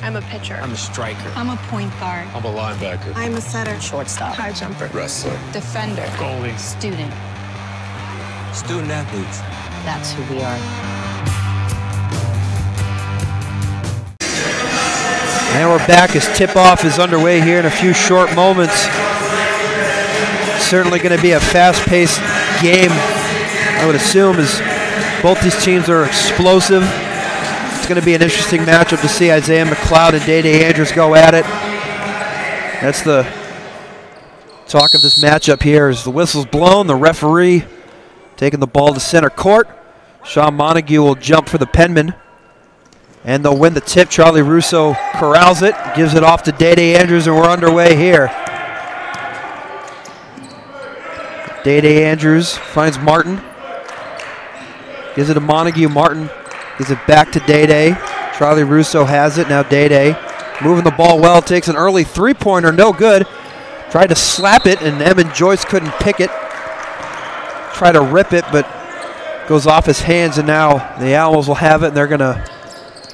I'm a pitcher. I'm a striker. I'm a point guard. I'm a linebacker. I'm a setter. Shortstop. High jumper. Wrestler. Defender. Goalie. Student. Student athletes. That's who we are. And we're back as tip-off is underway here in a few short moments. Certainly going to be a fast-paced game, I would assume, as both these teams are explosive. It's going to be an interesting matchup to see Isaiah McLeod and Day-Day Andrews go at it. That's the talk of this matchup here as the whistle's blown. The referee taking the ball to center court. Sean Montague will jump for the penman. And they'll win the tip. Charlie Russo corrals it, gives it off to Day-Day Andrews, and we're underway here. Day-Day Andrews finds Martin. Gives it to Montague. Martin gives it back to Day-Day. Charlie Russo has it. Now Day-Day moving the ball well. Takes an early three-pointer. No good. Tried to slap it, and Emin Joyce couldn't pick it. Tried to rip it, but goes off his hands, and now the Owls will have it, and they're going to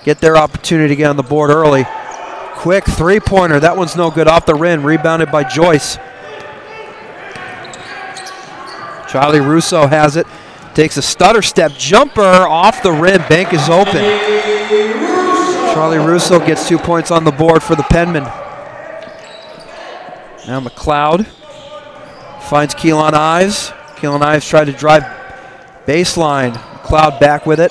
get their opportunity to get on the board early. Quick three-pointer. That one's no good off the rim. Rebounded by Joyce. Charlie Russo has it. Takes a stutter step jumper off the rim. Bank is open. Charlie Russo gets 2 points on the board for the penman. Now McLeod finds Keelan Ives. Keelan Ives tried to drive baseline. McLeod back with it.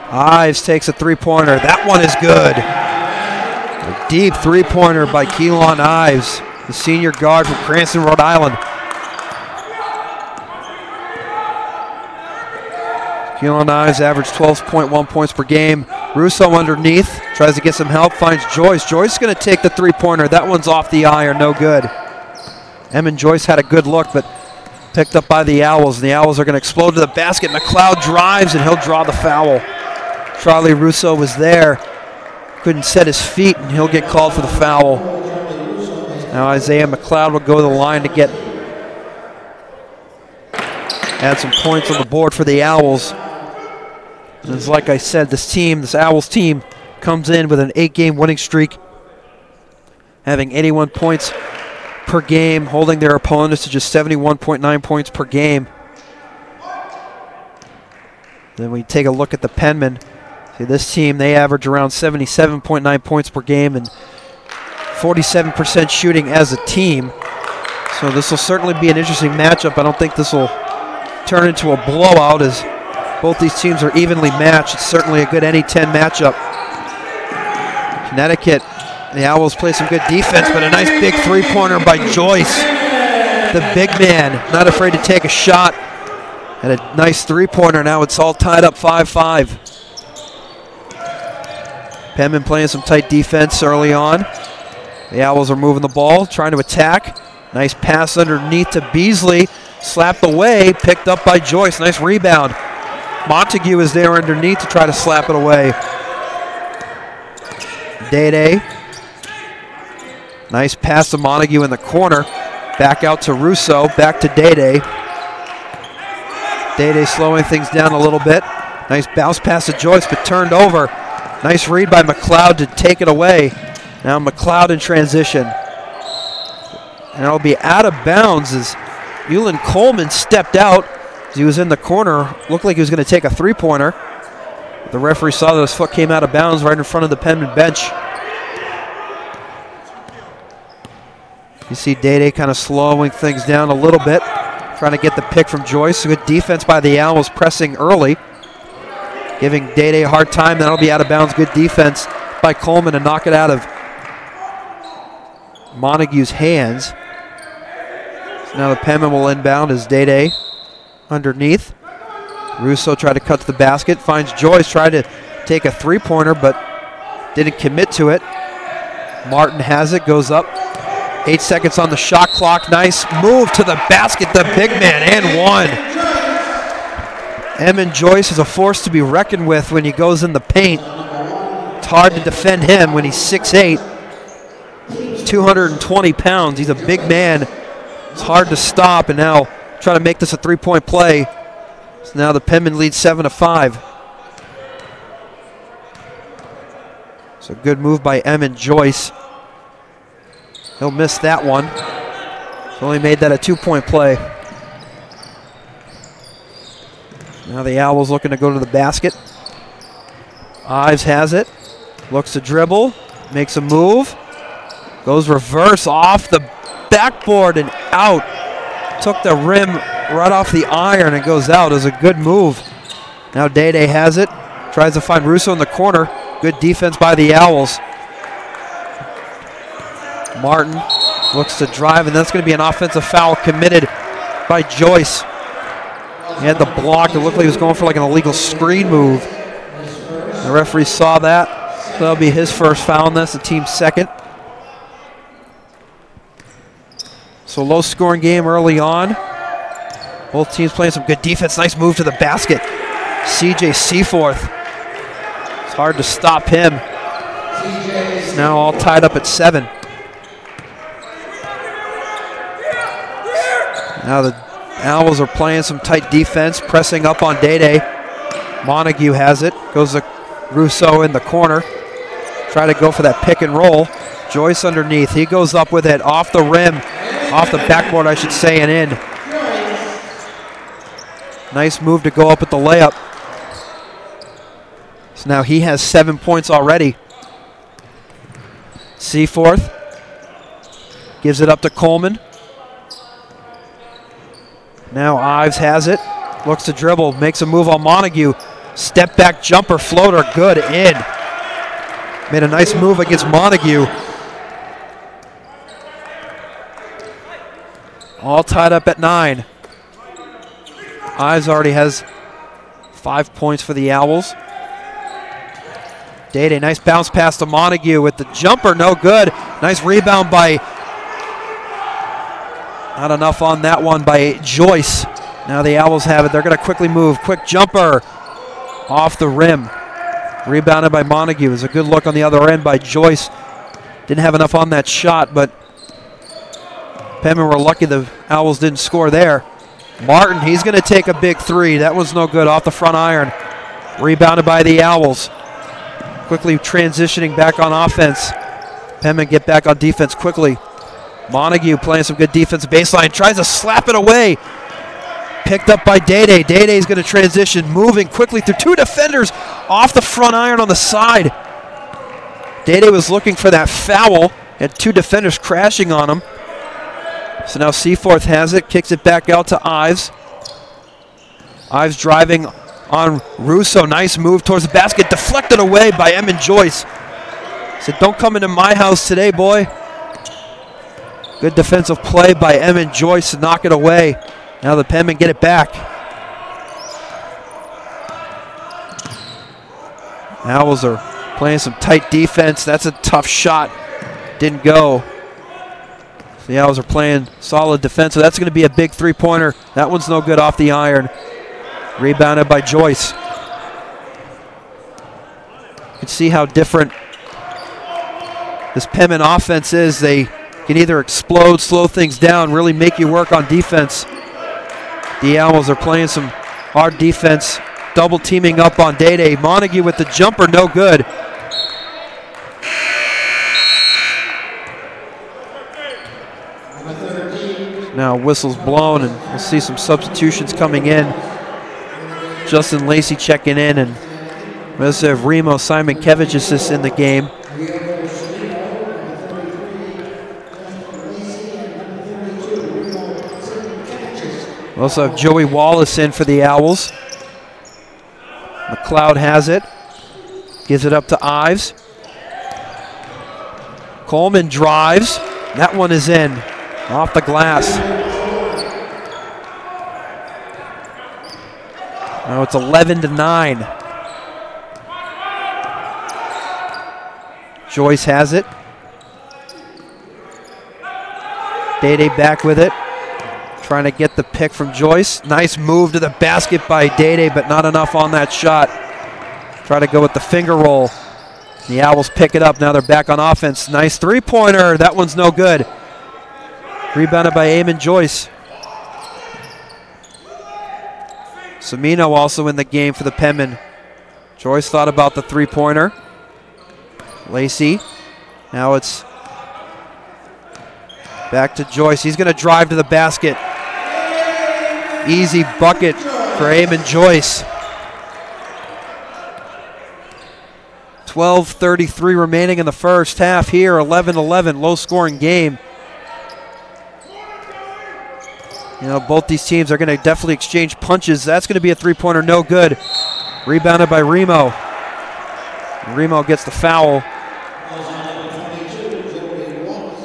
Ives takes a three-pointer. That one is good. A deep three-pointer by Keelan Ives, the senior guard from Cranston, Rhode Island. Keelan Ives averaged 12.1 points per game. Russo underneath, tries to get some help, finds Joyce. Joyce is going to take the three-pointer. That one's off the iron, no good. Emin Joyce had a good look, but picked up by the Owls. And the Owls are going to explode to the basket. McLeod drives, and he'll draw the foul. Charlie Russo was there, couldn't set his feet, and he'll get called for the foul. Now Isaiah McLeod will go to the line to add some points on the board for the Owls. And it's like I said, this Owls team, comes in with an 8-game winning streak, having 81 points per game, holding their opponents to just 71.9 points per game. Then we take a look at the penmen. See, this team, they average around 77.9 points per game and 47% shooting as a team. So this will certainly be an interesting matchup. I don't think this will turn into a blowout as both these teams are evenly matched. It's certainly a good any 10 matchup. Connecticut, the Owls play some good defense, but a nice big three-pointer by Joyce. The big man, not afraid to take a shot. And a nice three-pointer. Now it's all tied up 5-5. Penman playing some tight defense early on. The Owls are moving the ball, trying to attack. Nice pass underneath to Beasley. Slapped away, picked up by Joyce. Nice rebound. Montague is there underneath to try to slap it away. Day-Day. Nice pass to Montague in the corner. Back out to Russo, back to Day-Day. Day-Day slowing things down a little bit. Nice bounce pass to Joyce, but turned over. Nice read by McLeod to take it away. Now McLeod in transition. And it'll be out of bounds as Ewan Coleman stepped out as he was in the corner. Looked like he was going to take a three-pointer. The referee saw that his foot came out of bounds right in front of the Penman bench. You see Day-Day kind of slowing things down a little bit, trying to get the pick from Joyce. Good defense by the Owls, pressing early, giving Day-Day a hard time. That'll be out of bounds. Good defense by Coleman to knock it out of Montague's hands. So now the Penman will inbound as Day-Day underneath. Russo tried to cut to the basket, finds Joyce, tried to take a three-pointer, but didn't commit to it. Martin has it, goes up. 8 seconds on the shot clock. Nice move to the basket, the big man, and one. Emin Joyce is a force to be reckoned with when he goes in the paint. It's hard to defend him when he's 6'8", 220 pounds. He's a big man. It's hard to stop, and now try to make this a three-point play. So now the Penman leads 7-5. So good move by Emin Joyce. He'll miss that one. Only made that a 2-point play. Now the Owls looking to go to the basket. Ives has it. Looks to dribble. Makes a move. Goes reverse off the backboard and out. Took the rim right off the iron and goes out. It was a good move. Now Day has it. Tries to find Russo in the corner. Good defense by the Owls. Martin looks to drive, and that's going to be an offensive foul committed by Joyce. He had the block. It looked like he was going for like an illegal screen move. The referee saw that. So that'll be his first foul, and that's the team's second. So low-scoring game early on. Both teams playing some good defense. Nice move to the basket. CJ Seaforth. It's hard to stop him. It's now all tied up at 7. Now the Owls are playing some tight defense, pressing up on Day. Montague has it. Goes to Russo in the corner. Try to go for that pick and roll. Joyce underneath. He goes up with it off the rim. Off the backboard, I should say, and in. Nice move to go up with the layup. So now he has 7 points already. Seaforth gives it up to Coleman. Now Ives has it. Looks to dribble. Makes a move on Montague. Step back jumper floater. Good. In. Made a nice move against Montague. All tied up at 9. Ives already has 5 points for the Owls. Day, nice bounce pass to Montague with the jumper, no good. Nice rebound by, not enough on that one by Joyce. Now the Owls have it. They're going to quickly move. Quick jumper off the rim. Rebounded by Montague. It was a good look on the other end by Joyce. Didn't have enough on that shot, but Penman were lucky the Owls didn't score there. Martin, he's going to take a big 3. That one's no good off the front iron. Rebounded by the Owls. Quickly transitioning back on offense. Penman get back on defense quickly. Montague playing some good defense baseline. Tries to slap it away. Picked up by Day. Day's going to transition. Moving quickly through 2 defenders off the front iron on the side. Day was looking for that foul. Had 2 defenders crashing on him. So now Seaforth has it, kicks it back out to Ives. Ives driving on Russo. Nice move towards the basket, deflected away by Emin Joyce. Said, don't come into my house today, boy. Good defensive play by Emin Joyce to knock it away. Now the Penmen get it back. Owls are playing some tight defense. That's a tough shot. Didn't go. The Owls are playing solid defense, so that's going to be a big 3-pointer. That one's no good off the iron. Rebounded by Joyce. You can see how different this Penman offense is. They can either explode, slow things down, really make you work on defense. The Owls are playing some hard defense, double teaming up on Day. Montague with the jumper, no good. Now whistle's blown, and we'll see some substitutions coming in. Justin Lacey checking in, and we also have Remo Simon Kevicius in the game. We also have Joey Wallace in for the Owls. McLeod has it. Gives it up to Ives. Coleman drives. That one is in. Off the glass. Now it's 11-9. Joyce has it. Day back with it. Trying to get the pick from Joyce. Nice move to the basket by Day, but not enough on that shot. Try to go with the finger roll. The Owls pick it up. Now they're back on offense. Nice 3-pointer. That one's no good. Rebounded by Eamon Joyce. Semino also in the game for the Penmen. Joyce thought about the 3-pointer. Lacey. Now it's back to Joyce. He's going to drive to the basket. Easy bucket for Eamon Joyce. 12:33 remaining in the first half here. 11-11, low-scoring game. You know, both these teams are going to definitely exchange punches. That's going to be a three-pointer, no good. Rebounded by Remo. Remo gets the foul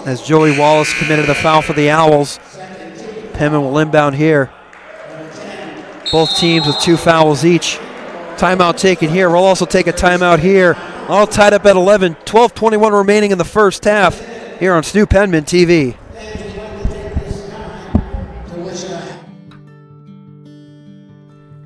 as Joey Wallace committed the foul for the Owls. Penman will inbound here. Both teams with 2 fouls each. Timeout taken here. We'll also take a timeout here. All tied up at 11. 12:21 remaining in the first half here on Stu Penman TV.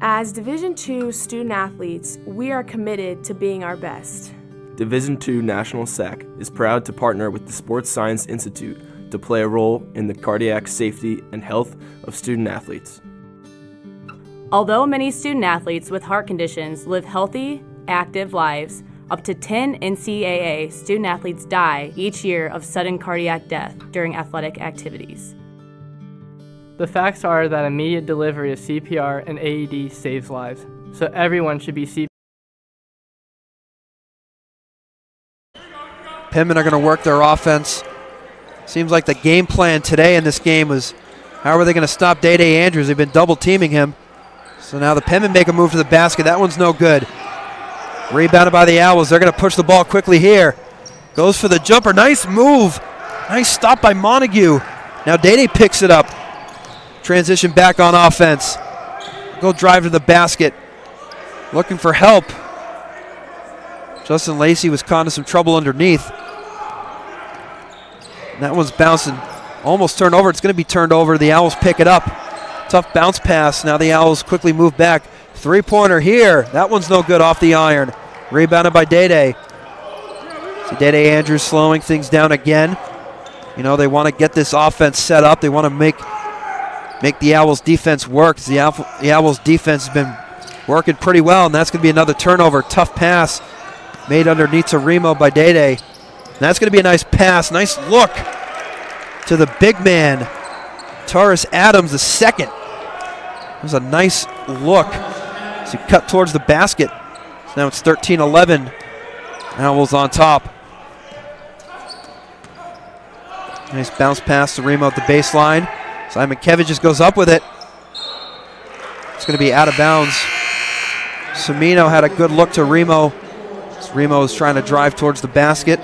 As Division II student athletes, we are committed to being our best. Division II National SAC is proud to partner with the Sports Science Institute to play a role in the cardiac safety and health of student athletes. Although many student athletes with heart conditions live healthy, active lives, up to 10 NCAA student athletes die each year of sudden cardiac death during athletic activities. The facts are that immediate delivery of CPR and AED saves lives, so everyone should be CPR. Penman are going to work their offense. Seems like the game plan today in this game was how are they going to stop Day-Day Andrews? They've been double teaming him. So now the Penman make a move to the basket. That one's no good. Rebounded by the Owls. They're going to push the ball quickly here. Goes for the jumper. Nice move. Nice stop by Montague. Now Day-Day picks it up. Transition back on offense. Go drive to the basket. Looking for help. Justin Lacey was caught in some trouble underneath. And that one's bouncing. Almost turned over. It's going to be turned over. The Owls pick it up. Tough bounce pass. Now the Owls quickly move back. Three-pointer here. That one's no good off the iron. Rebounded by Day-Day. See Day-Day Andrews slowing things down again. You know, they want to get this offense set up. They want to make the Owls defense work. The Owls defense has been working pretty well, and that's going to be another turnover. Tough pass made underneath to Remo by Day-Day. And that's going to be a nice pass. Nice look to the big man, Taurus Adams, the second. It was a nice look. So he cut towards the basket. So now it's 13-11. Owls on top. Nice bounce pass to Remo at the baseline. Simon Kevin just goes up with it. It's going to be out of bounds. Semino had a good look to Remo. Remo is trying to drive towards the basket.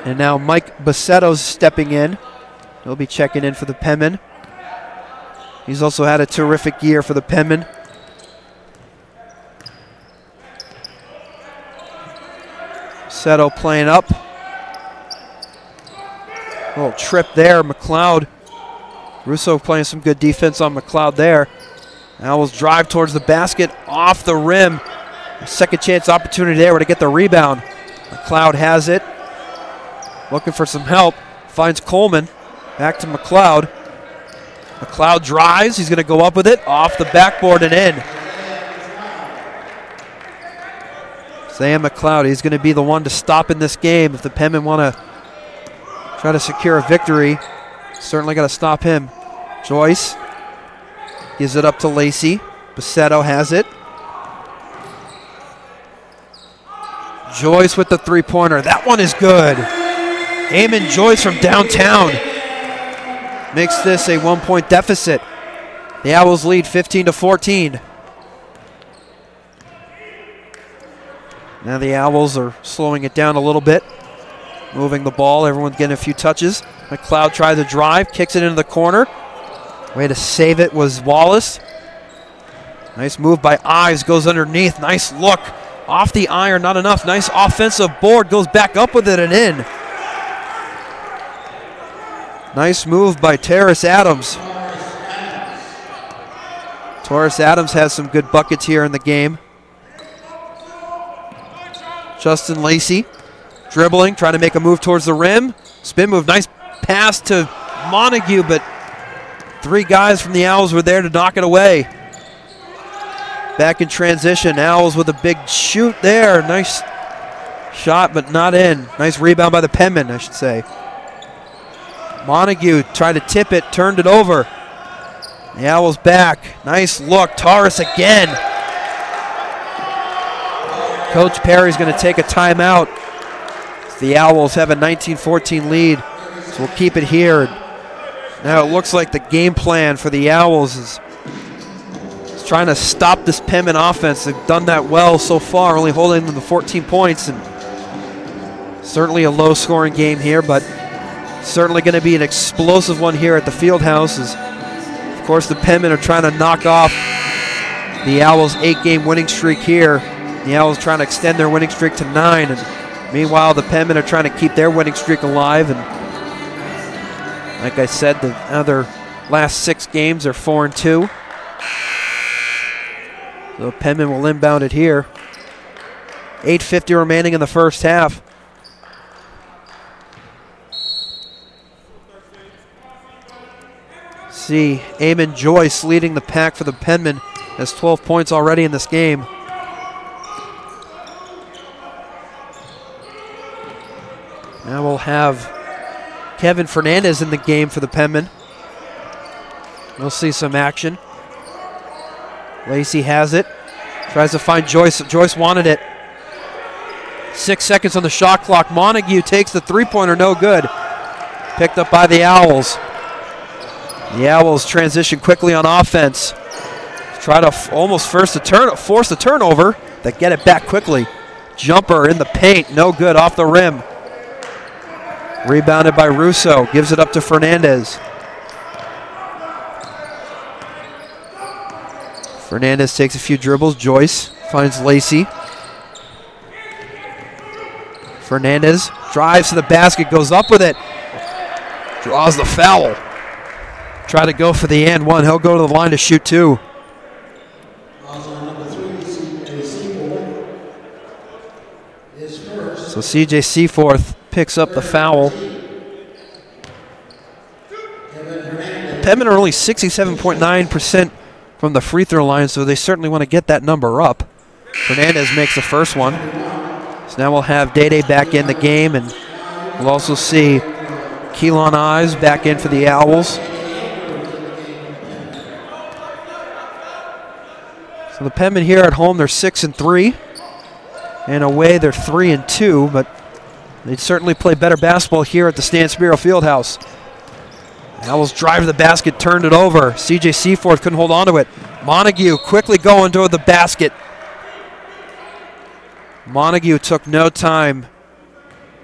And now Mike Bassetto's stepping in. He'll be checking in for the Penman. He's also had a terrific year for the Penman. Bassetto playing up. Little trip there, McLeod. Russo playing some good defense on McLeod there. Owls drive towards the basket, off the rim. A second chance opportunity there to get the rebound. McLeod has it. Looking for some help. Finds Coleman. Back to McLeod. McLeod drives. He's going to go up with it. Off the backboard and in. Sam McLeod, he's going to be the one to stop in this game if the Penmen want to try to secure a victory. Certainly got to stop him. Joyce gives it up to Lacey. Bassetto has it. Joyce with the three-pointer. That one is good. Eamon Joyce from downtown makes this a 1-point deficit. The Owls lead 15-14. Now the Owls are slowing it down a little bit. Moving the ball, everyone's getting a few touches. McLeod tries to drive, kicks it into the corner. Way to save it was Wallace. Nice move by Ives, goes underneath. Nice look. Off the iron, not enough. Nice offensive board, goes back up with it and in. Nice move by Taurus Adams. Taurus Adams has some good buckets here in the game. Justin Lacey dribbling, trying to make a move towards the rim. Spin move, nice pass to Montague, but three guys from the Owls were there to knock it away. Back in transition. Owls with a big shoot there. Nice shot, but not in. Nice rebound by the Penman, I should say. Montague tried to tip it, turned it over. The Owls back. Nice look. Taurus again. Coach Perry's going to take a timeout. The Owls have a 19-14 lead, so we'll keep it here. Now it looks like the game plan for the Owls is trying to stop this Penman offense. They've done that well so far, only holding them to 14 points. And certainly a low-scoring game here, but certainly going to be an explosive one here at the Fieldhouse. Of course, the Penmen are trying to knock off the Owls' 8-game winning streak here. The Owls trying to extend their winning streak to 9. And meanwhile, the Penmen are trying to keep their winning streak alive. And like I said, the other last 6 games are 4-2. So Penman will inbound it here. 8:50 remaining in the first half. See Eamon Joyce leading the pack for the Penmen, has 12 points already in this game. Now we'll have Kevin Fernandez in the game for the Penmen. We'll see some action. Lacey has it. Tries to find Joyce. Joyce wanted it. 6 seconds on the shot clock. Montague takes the three-pointer, no good. Picked up by the Owls. The Owls transition quickly on offense. Try to almost force the turnover. They get it back quickly. Jumper in the paint, no good, off the rim. Rebounded by Russo, gives it up to Fernandez. Fernandez takes a few dribbles. Joyce finds Lacey. Fernandez drives to the basket, goes up with it. Draws the foul. Try to go for the and one. He'll go to the line to shoot 2. So CJ Seaforth picks up the foul. Penman are only 67.9% from the free throw line, so they certainly want to get that number up. Fernandez makes the first one. So now we'll have Day back in the game, and we'll also see Keelan Ives back in for the Owls. So the Penmen here at home, they're 6-3. And away, they're 3-2, but they'd certainly play better basketball here at the Stan Spirou Fieldhouse. Owls drive to the basket, turned it over. CJ Seaforth couldn't hold on to it. Montague quickly going to the basket. Montague took no time.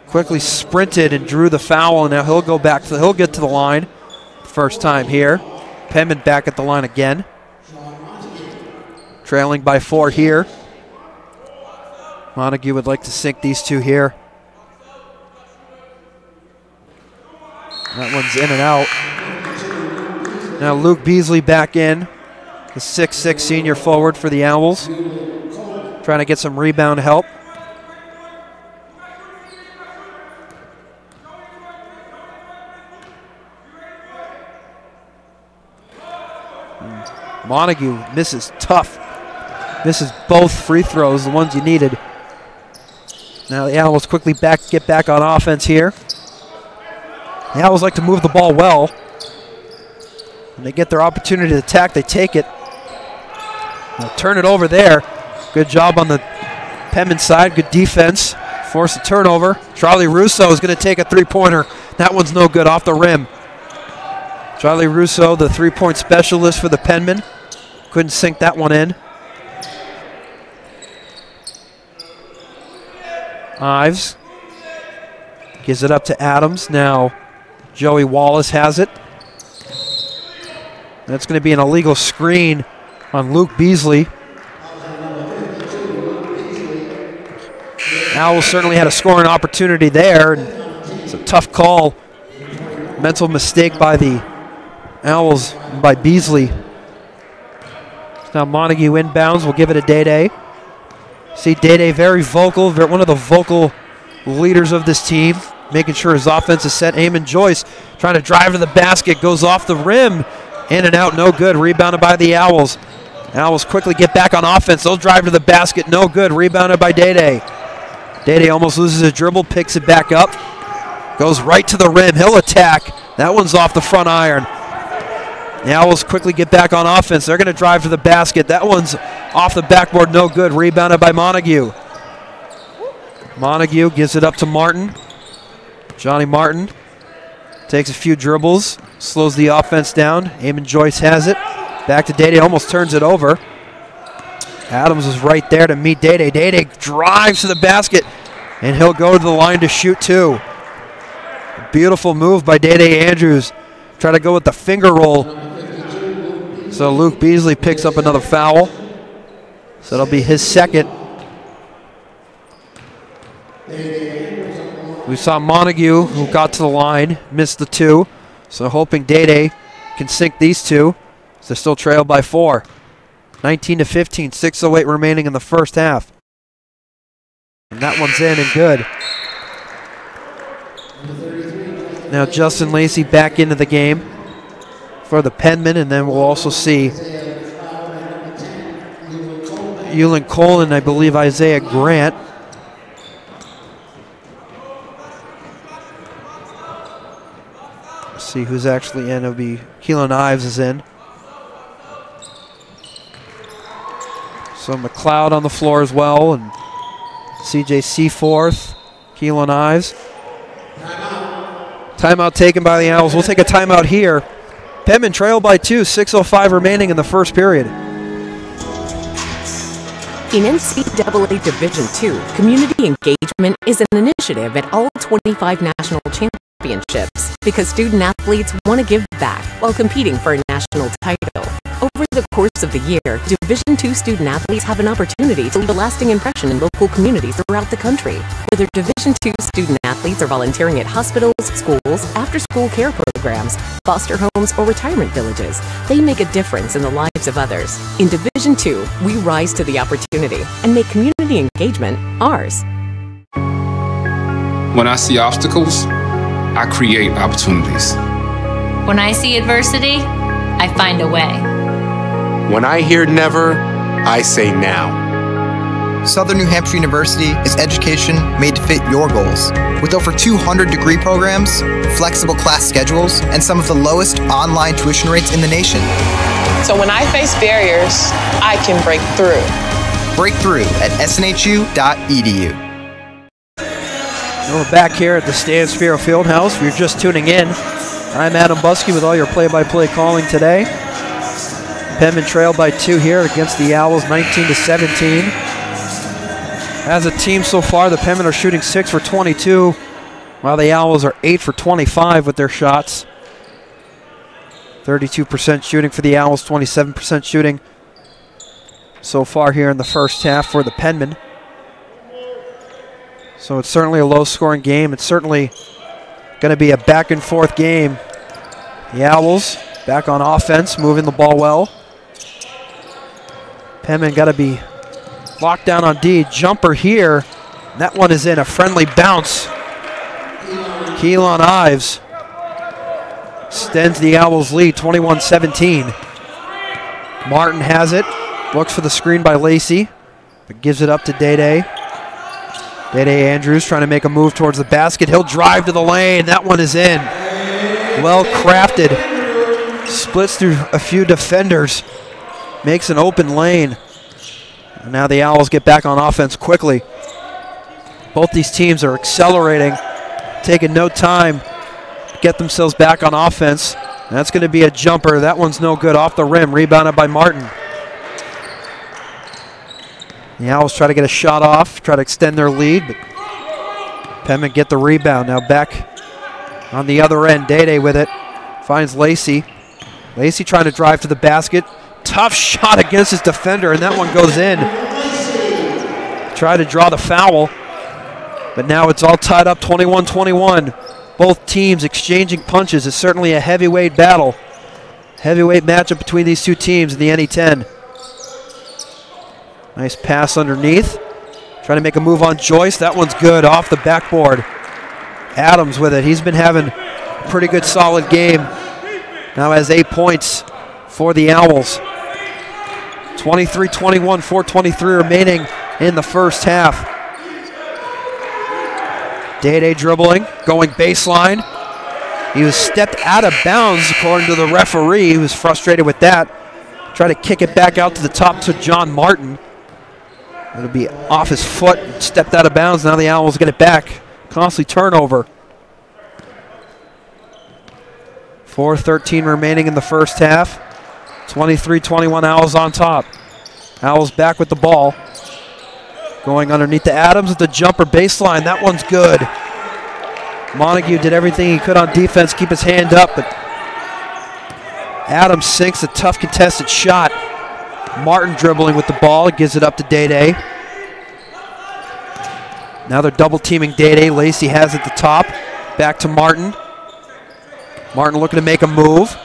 Quickly sprinted and drew the foul, and now he'll go back to he'll get to the line. First time here. Penman back at the line again. Trailing by 4 here. Montague would like to sink these two here. That one's in and out. Now Luke Beasley back in, the 6'6" senior forward for the Owls. Trying to get some rebound help. Montague misses tough. Misses both free throws, the ones you needed. Now the Owls quickly get back on offense here. The Owls like to move the ball well. When they get their opportunity to attack, they take it. They'll turn it over there. Good job on the Penman side, good defense. Force a turnover. Charlie Russo is going to take a three-pointer. That one's no good, off the rim. Charlie Russo, the three-point specialist for the Penman. Couldn't sink that one in. Ives gives it up to Adams. Now Joey Wallace has it. That's going to be an illegal screen on Luke Beasley. Owls certainly had a scoring opportunity there. And it's a tough call. Mental mistake by the Owls, by Beasley. Now Montague inbounds. We'll give it a Day. See Day very vocal, one of the vocal leaders of this team, making sure his offense is set. Eamon Joyce trying to drive to the basket, goes off the rim, in and out, no good. Rebounded by the Owls. Owls quickly get back on offense. They'll drive to the basket. No good. Rebounded by Day. Day almost loses a dribble, picks it back up. Goes right to the rim. He'll attack. That one's off the front iron. The Owls quickly get back on offense. They're going to drive to the basket. That one's off the backboard. No good. Rebounded by Montague. Montague gives it up to Martin. Johnny Martin takes a few dribbles, slows the offense down. Eamon Joyce has it. Back to Day, almost turns it over. Adams is right there to meet Day. Day drives to the basket, and he'll go to the line to shoot two. A beautiful move by Day Andrews. Try to go with the finger roll. So Luke Beasley picks up another foul. So it'll be his second. We saw Montague, who got to the line, missed the two. So hoping Day can sink these two. So they're still trailed by 4. 19-15, 6:08 remaining in the first half. And that one's in and good. Now Justin Lacey back into the game for the Penmen, and then we'll also see Ewan Cole and I believe Isaiah Grant. Let's see who's actually in. It'll be Keelan Ives is in. So McLeod on the floor as well, and CJ Seaforth, Keelan Ives. Timeout taken by the Owls. We'll take a timeout here. Penman trail by 2, 6:05 remaining in the first period. In NCAA Division II, community engagement is an initiative at all 25 national championships because student athletes want to give back while competing for a national title. Over the course of the year, Division II student athletes have an opportunity to leave a lasting impression in local communities throughout the country. Whether Division II student athletes are volunteering at hospitals, schools, after-school care programs, foster homes, or retirement villages, they make a difference in the lives of others. In Division II, we rise to the opportunity and make community engagement ours. When I see obstacles, I create opportunities. When I see adversity, I find a way. When I hear never, I say now. Southern New Hampshire University is education made to fit your goals. With over 200 degree programs, flexible class schedules, and some of the lowest online tuition rates in the nation. So when I face barriers, I can break through. Break through at snhu.edu. We're back here at the Stan Spirou Fieldhouse. If you're just tuning in, I'm Adam Buskey with all your play-by-play calling today. Penman trailed by 2 here against the Owls, 19-17. As a team so far, the Penmen are shooting 6 for 22, while the Owls are 8 for 25 with their shots. 32% shooting for the Owls, 27% shooting so far here in the first half for the Penmen. So it's certainly a low-scoring game. It's certainly going to be a back-and-forth game. The Owls back on offense, moving the ball well. Penman got to be locked down on D. Jumper here. That one is in. A friendly bounce. Keelan Ives extends the Owls' lead, 21-17. Martin has it. Looks for the screen by Lacey, but gives it up to Day. Day Andrews trying to make a move towards the basket. He'll drive to the lane. That one is in. Well crafted. Splits through a few defenders. Makes an open lane. And now the Owls get back on offense quickly. Both these teams are accelerating, taking no time to get themselves back on offense. And that's going to be a jumper. That one's no good, off the rim. Rebounded by Martin. The Owls try to get a shot off, try to extend their lead, but Penman get the rebound. Now back on the other end, Day with it. Finds Lacey. Lacey trying to drive to the basket. Tough shot against his defender, and that one goes in. Try to draw the foul, but now it's all tied up, 21-21. Both teams exchanging punches. It's certainly a heavyweight battle. Heavyweight matchup between these two teams in the NE10. Nice pass underneath. Trying to make a move on Joyce. That one's good, off the backboard. Adams with it. He's been having a pretty good solid game. Now has 8 points for the Owls. 23-21, 4:23 remaining in the first half. Day dribbling, going baseline. He was stepped out of bounds according to the referee. He was frustrated with that. Try to kick it back out to the top to John Martin. It'll be off his foot, stepped out of bounds. Now the Owls get it back. Costly turnover. 4:13 remaining in the first half. 23-21 Owls on top. Owls back with the ball. Going underneath to Adams with the jumper baseline. That one's good. Montague did everything he could on defense, keep his hand up, but Adams sinks a tough contested shot. Martin dribbling with the ball, gives it up to Day. Now they're double teaming Day. Lacey has it at the top. Back to Martin. Martin looking to make a move.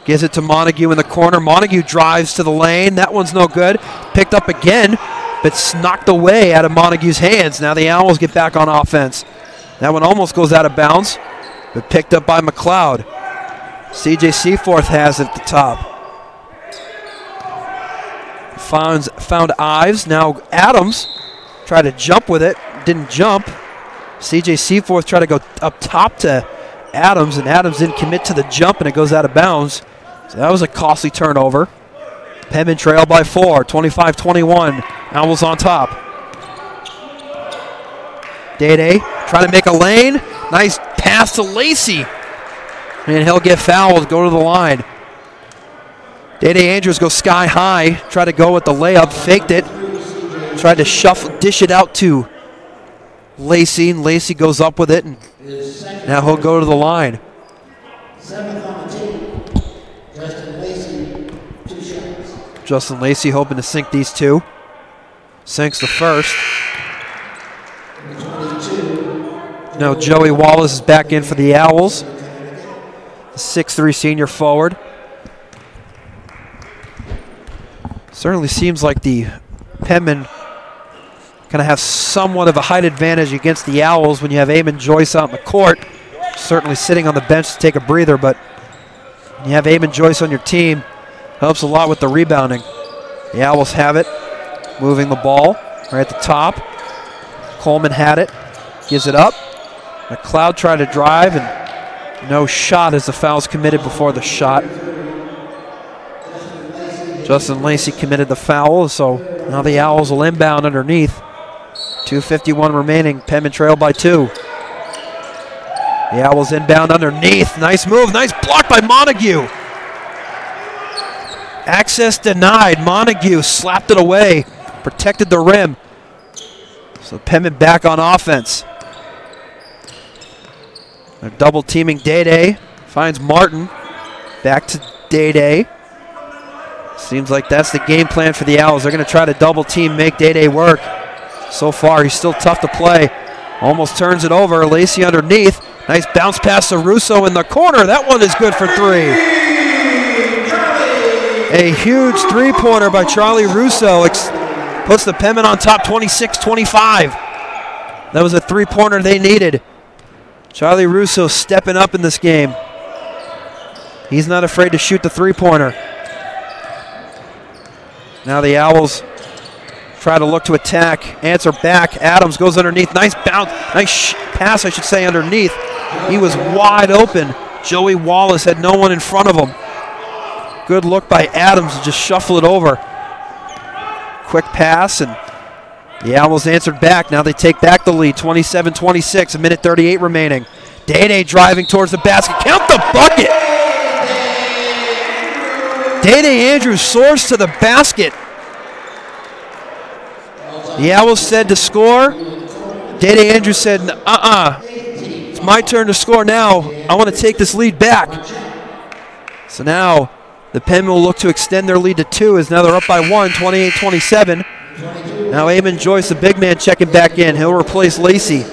Gives it to Montague in the corner. Montague drives to the lane. That one's no good. Picked up again, but knocked away out of Montague's hands. Now the Owls get back on offense. That one almost goes out of bounds, but picked up by McLeod. CJ Seaforth has it at the top. Found Ives. Now Adams tried to jump with it. Didn't jump. CJ Seaforth tried to go up top to Adams, and Adams didn't commit to the jump, and it goes out of bounds. So that was a costly turnover. Penman trail by 4, 25-21. Owls on top. Day trying to make a lane. Nice pass to Lacey. And he'll get fouled, go to the line. Day Andrews goes sky high. Tried to go with the layup, faked it. Tried to shuffle, dish it out to Lacey, and Lacey goes up with it, and now he'll go to the line. Justin Lacey hoping to sink these two. Sinks the first. Now Joey Wallace is back in for the Owls. The 6'3" senior forward. Certainly seems like the Penman kind of have somewhat of a height advantage against the Owls when you have Eamon Joyce out in the court. Certainly sitting on the bench to take a breather, but when you have Eamon Joyce on your team, helps a lot with the rebounding. The Owls have it, moving the ball right at the top. Coleman had it, gives it up. McLeod tried to drive, and no shot as the foul's committed before the shot. Justin Lacey committed the foul, so now the Owls will inbound underneath. 2:51 remaining, Penman trail by 2. The Owls inbound underneath, nice move, nice block by Montague. Access denied, Montague slapped it away, protected the rim. So Penman back on offense. They're double teaming Day. Finds Martin. Back to Day. Seems like that's the game plan for the Owls. They're going to try to double team, make Day work. So far, he's still tough to play. Almost turns it over. Lacey underneath. Nice bounce pass to Russo in the corner. That one is good for 3. A huge three-pointer by Charlie Russo puts the Penman on top 26-25. That was a three-pointer they needed. Charlie Russo stepping up in this game. He's not afraid to shoot the three-pointer. Now the Owls try to look to attack, answer back. Adams goes underneath, nice bounce, nice pass I should say underneath. He was wide open. Joey Wallace had no one in front of him. Good look by Adams to just shuffle it over. Quick pass, and the Owls answered back. Now they take back the lead, 27-26, 1:38 remaining. Day driving towards the basket. Count the bucket! Day Andrews soars to the basket. The Owls said to score. Day Andrews said, it's my turn to score now. I want to take this lead back. So now the Penman will look to extend their lead to 2 as now they're up by 1, 28-27. Now Eamon Joyce, the big man, checking back in. He'll replace Lacey.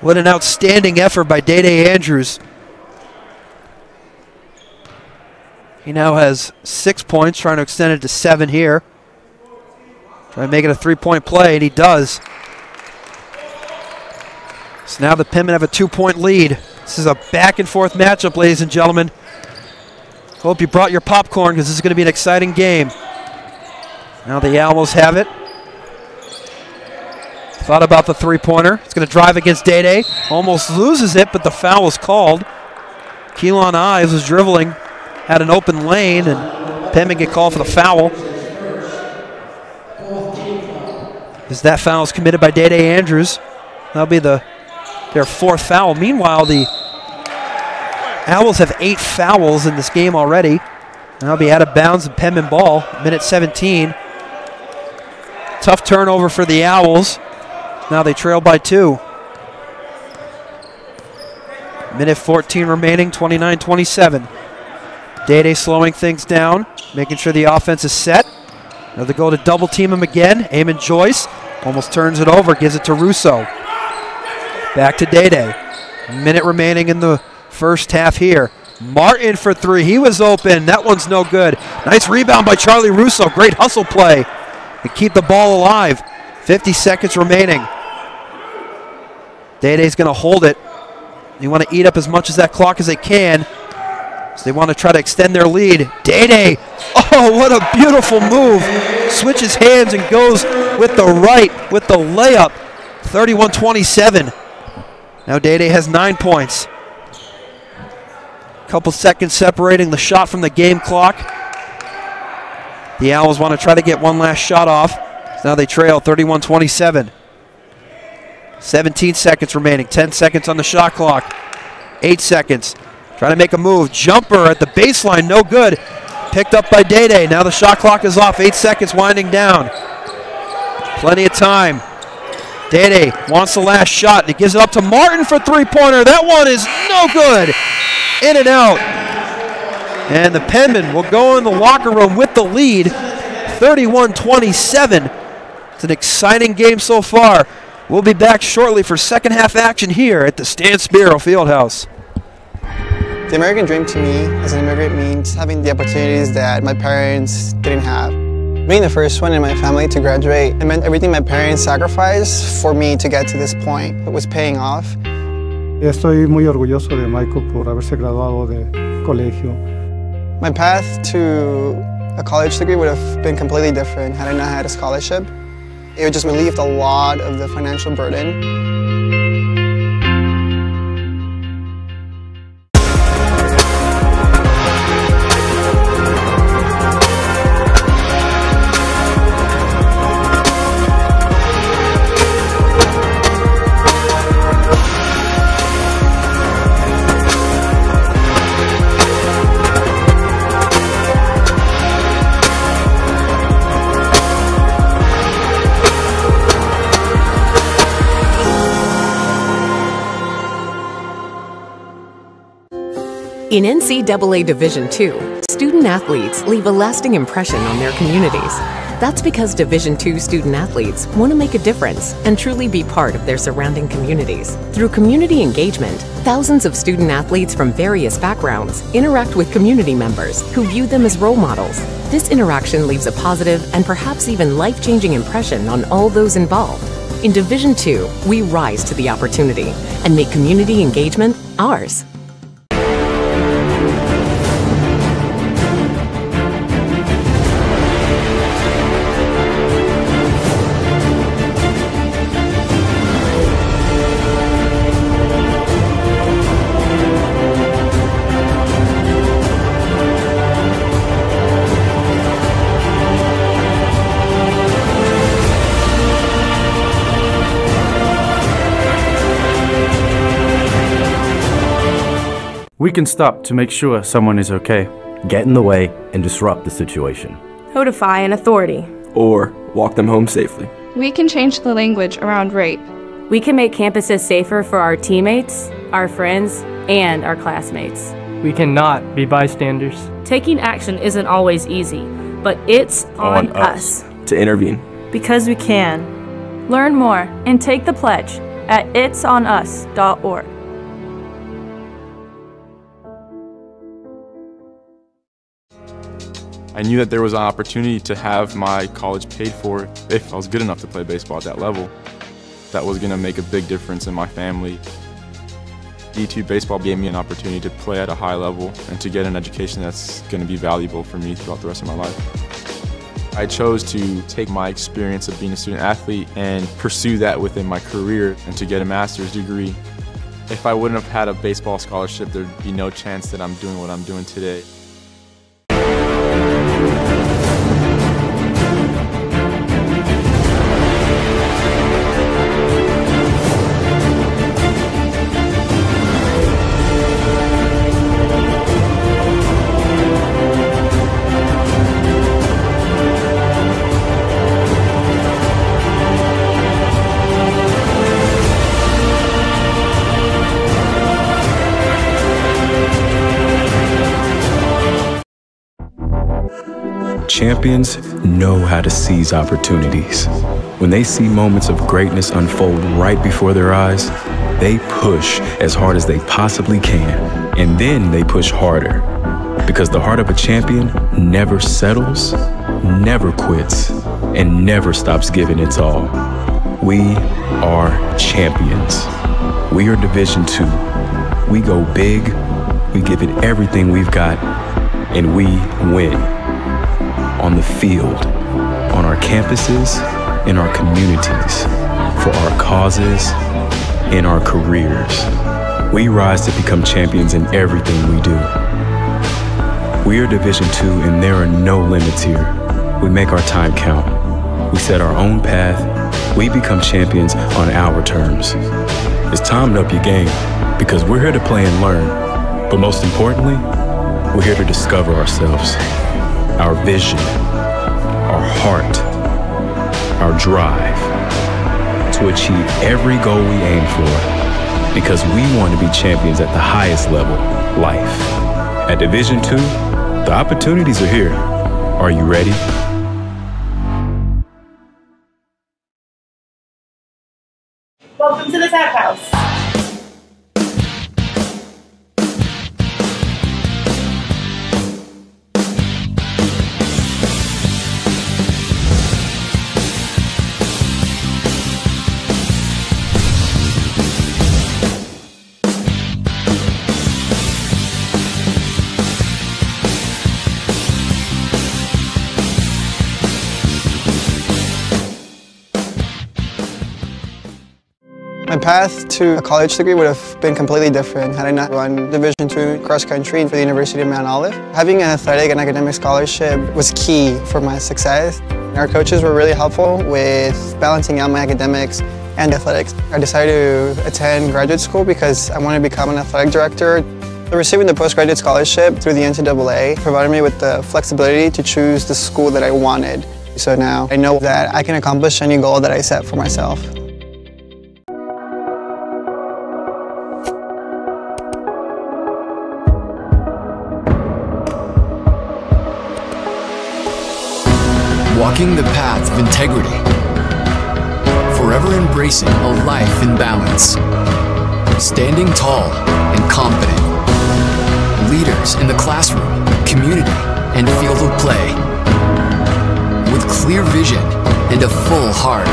What an outstanding effort by Day Andrews. He now has 6 points, trying to extend it to 7 here. Trying to make it a three-point play, and he does. So now the Penman have a 2-point lead. This is a back-and-forth matchup, ladies and gentlemen. Hope you brought your popcorn because this is going to be an exciting game. Now the Owls have it. Thought about the three-pointer. It's going to drive against Day. Almost loses it, but the foul was called. Keelan Ives was dribbling, had an open lane, and Penman get called for the foul. As that foul is committed by Day Andrews. That'll be their fourth foul. Meanwhile, the Owls have 8 fouls in this game already. That'll be out of bounds and Penman ball, minute 17. Tough turnover for the Owls. Now they trail by 2. Minute 14 remaining, 29-27. Day slowing things down, making sure the offense is set. Now they go to double team him again. Eamon Joyce almost turns it over, gives it to Russo. Back to Day. Minute remaining in the first half here. Martin for 3, he was open. That one's no good. Nice rebound by Charlie Russo. Great hustle play to keep the ball alive. 50 seconds remaining. Day's going to hold it. They want to eat up as much of that clock as they can. So they want to try to extend their lead. Day. Oh, what a beautiful move. Switches hands and goes with the right with the layup. 31-27. Now Day has 9 points. Couple seconds separating the shot from the game clock. The Owls want to try to get one last shot off. Now they trail 31-27. 17 seconds remaining. 10 seconds on the shot clock. 8 seconds. Trying to make a move. Jumper at the baseline. No good. Picked up by Day. Now the shot clock is off. 8 seconds winding down. Plenty of time. Day wants the last shot. He gives it up to Martin for three-pointer. That one is no good. In and out. And the Penmen will go in the locker room with the lead. 31-27. It's an exciting game so far. We'll be back shortly for second half action here at the Stan Spirou Fieldhouse. The American dream to me as an immigrant means having the opportunities that my parents didn't have. Being the first one in my family to graduate, it meant everything my parents sacrificed for me to get to this point. It was paying off. Estoy muy orgulloso de Michael por haberse graduado de colegio. My path to a college degree would have been completely different had I not had a scholarship. It would just relieved a lot of the financial burden. In NCAA Division II, student athletes leave a lasting impression on their communities. That's because Division II student athletes want to make a difference and truly be part of their surrounding communities. Through community engagement, thousands of student athletes from various backgrounds interact with community members who view them as role models. This interaction leaves a positive and perhaps even life-changing impression on all those involved. In Division II, we rise to the opportunity and make community engagement ours. We can stop to make sure someone is okay. Get in the way and disrupt the situation. Notify an authority. Or walk them home safely. We can change the language around rape. We can make campuses safer for our teammates, our friends, and our classmates. We cannot be bystanders. Taking action isn't always easy, but it's on us to intervene. Because we can. Learn more and take the pledge at itsonus.org. I knew that there was an opportunity to have my college paid for if I was good enough to play baseball at that level. That was going to make a big difference in my family. D2 baseball gave me an opportunity to play at a high level and to get an education that's going to be valuable for me throughout the rest of my life. I chose to take my experience of being a student athlete and pursue that within my career and to get a master's degree. If I wouldn't have had a baseball scholarship, there'd be no chance that I'm doing what I'm doing today. Champions know how to seize opportunities. When they see moments of greatness unfold right before their eyes, they push as hard as they possibly can, and then they push harder. Because the heart of a champion never settles, never quits, and never stops giving its all. We are champions. We are Division II. We go big, we give it everything we've got, and we win. On the field, on our campuses, in our communities, for our causes, in our careers. We rise to become champions in everything we do. We are Division II and there are no limits here. We make our time count. We set our own path. We become champions on our terms. It's time to up your game because we're here to play and learn. But most importantly, we're here to discover ourselves. Our vision, our heart, our drive to achieve every goal we aim for because we want to be champions at the highest level, life. At Division II, the opportunities are here. Are you ready? Welcome to the Tap House. My path to a college degree would have been completely different had I not run Division II cross country for the University of Mount Olive. Having an athletic and academic scholarship was key for my success. Our coaches were really helpful with balancing out my academics and athletics. I decided to attend graduate school because I wanted to become an athletic director. Receiving the postgraduate scholarship through the NCAA provided me with the flexibility to choose the school that I wanted. So now I know that I can accomplish any goal that I set for myself. Walking the path of integrity, forever embracing a life in balance, standing tall and confident, leaders in the classroom, community, and field of play, with clear vision and a full heart,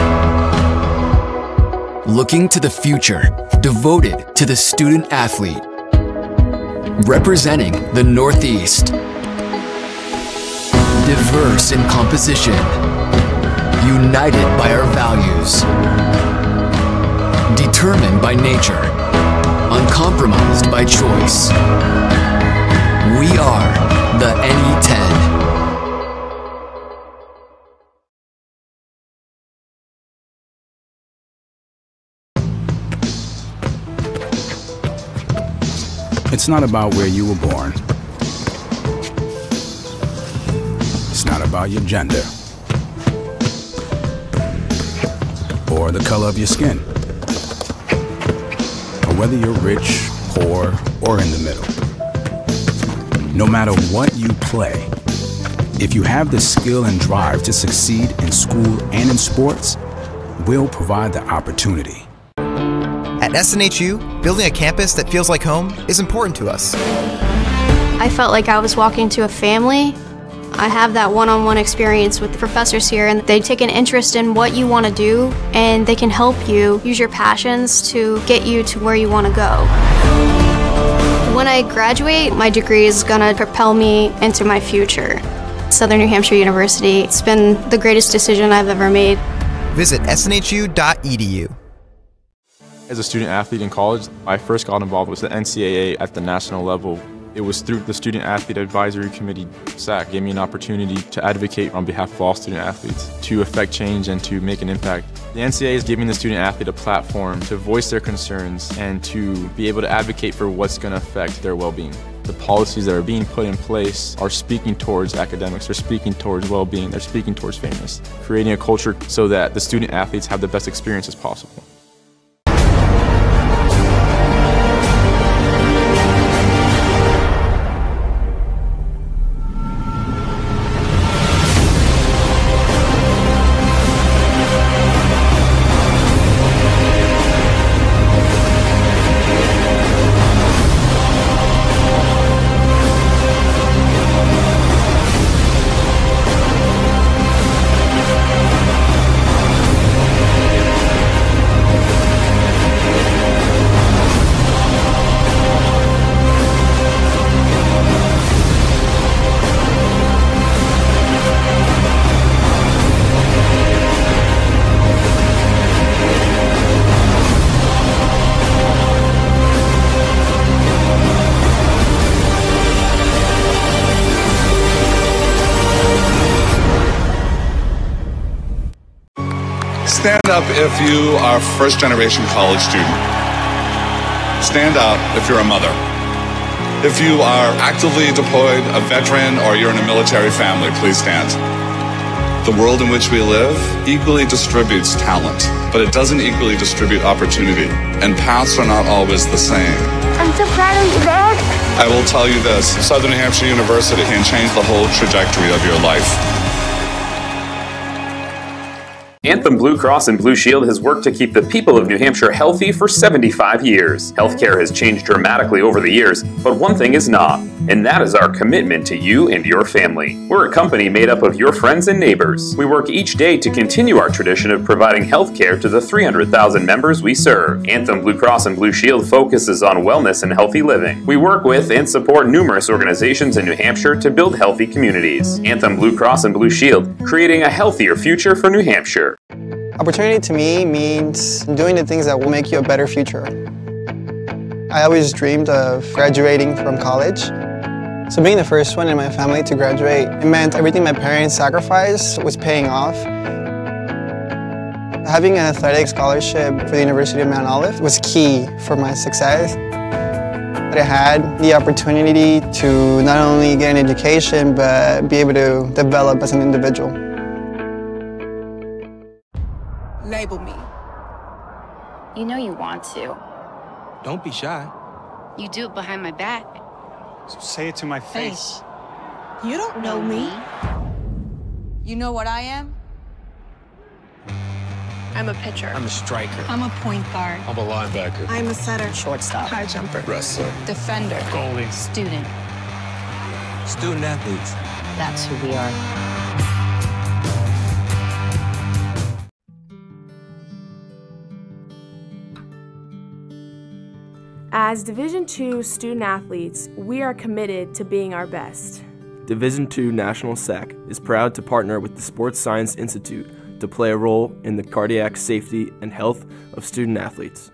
looking to the future, devoted to the student athlete, representing the Northeast. Diverse in composition, united by our values, determined by nature, uncompromised by choice. We are the NE10. It's not about where you were born. It's not about your gender or the color of your skin or whether you're rich, poor, or in the middle. No matter what you play, if you have the skill and drive to succeed in school and in sports, we'll provide the opportunity. At SNHU, building a campus that feels like home is important to us. I felt like I was walking to a family. I have that one-on-one experience with the professors here, and they take an interest in what you want to do, and they can help you use your passions to get you to where you want to go. When I graduate, my degree is going to propel me into my future. Southern New Hampshire University, it's been the greatest decision I've ever made. Visit snhu.edu. As a student athlete in college, I first got involved with the NCAA at the national level. It was through the Student Athlete Advisory Committee, SAC, gave me an opportunity to advocate on behalf of all student athletes, to affect change and to make an impact. The NCAA is giving the student athlete a platform to voice their concerns and to be able to advocate for what's going to affect their well-being. The policies that are being put in place are speaking towards academics, they're speaking towards well-being, they're speaking towards fairness, creating a culture so that the student athletes have the best experiences possible. Stand up if you are a first-generation college student. Stand up if you're a mother. If you are actively deployed, a veteran, or you're in a military family, please stand. The world in which we live equally distributes talent, but it doesn't equally distribute opportunity, and paths are not always the same. I'm so proud of you, Dad. I will tell you this, Southern New Hampshire University can change the whole trajectory of your life. Anthem Blue Cross and Blue Shield has worked to keep the people of New Hampshire healthy for 75 years. Healthcare has changed dramatically over the years, but one thing is not, and that is our commitment to you and your family. We're a company made up of your friends and neighbors. We work each day to continue our tradition of providing healthcare to the 300,000 members we serve. Anthem Blue Cross and Blue Shield focuses on wellness and healthy living. We work with and support numerous organizations in New Hampshire to build healthy communities. Anthem Blue Cross and Blue Shield, creating a healthier future for New Hampshire. Opportunity to me means doing the things that will make you a better future. I always dreamed of graduating from college. So being the first one in my family to graduate, it meant everything my parents sacrificed was paying off. Having an athletic scholarship for the University of Mount Olive was key for my success. I had the opportunity to not only get an education, but be able to develop as an individual. Label me. You know you want to. Don't be shy. You do it behind my back. So say it to my face. You don't know me. You know what I am? I'm a pitcher. I'm a striker. I'm a point guard. I'm a linebacker. I'm a setter. Shortstop. High jumper. Wrestler. Defender. Goalie. Student. Student athletes. That's who we are. As Division II student athletes, we are committed to being our best. Division II National SAC is proud to partner with the Sports Science Institute to play a role in the cardiac safety and health of student athletes.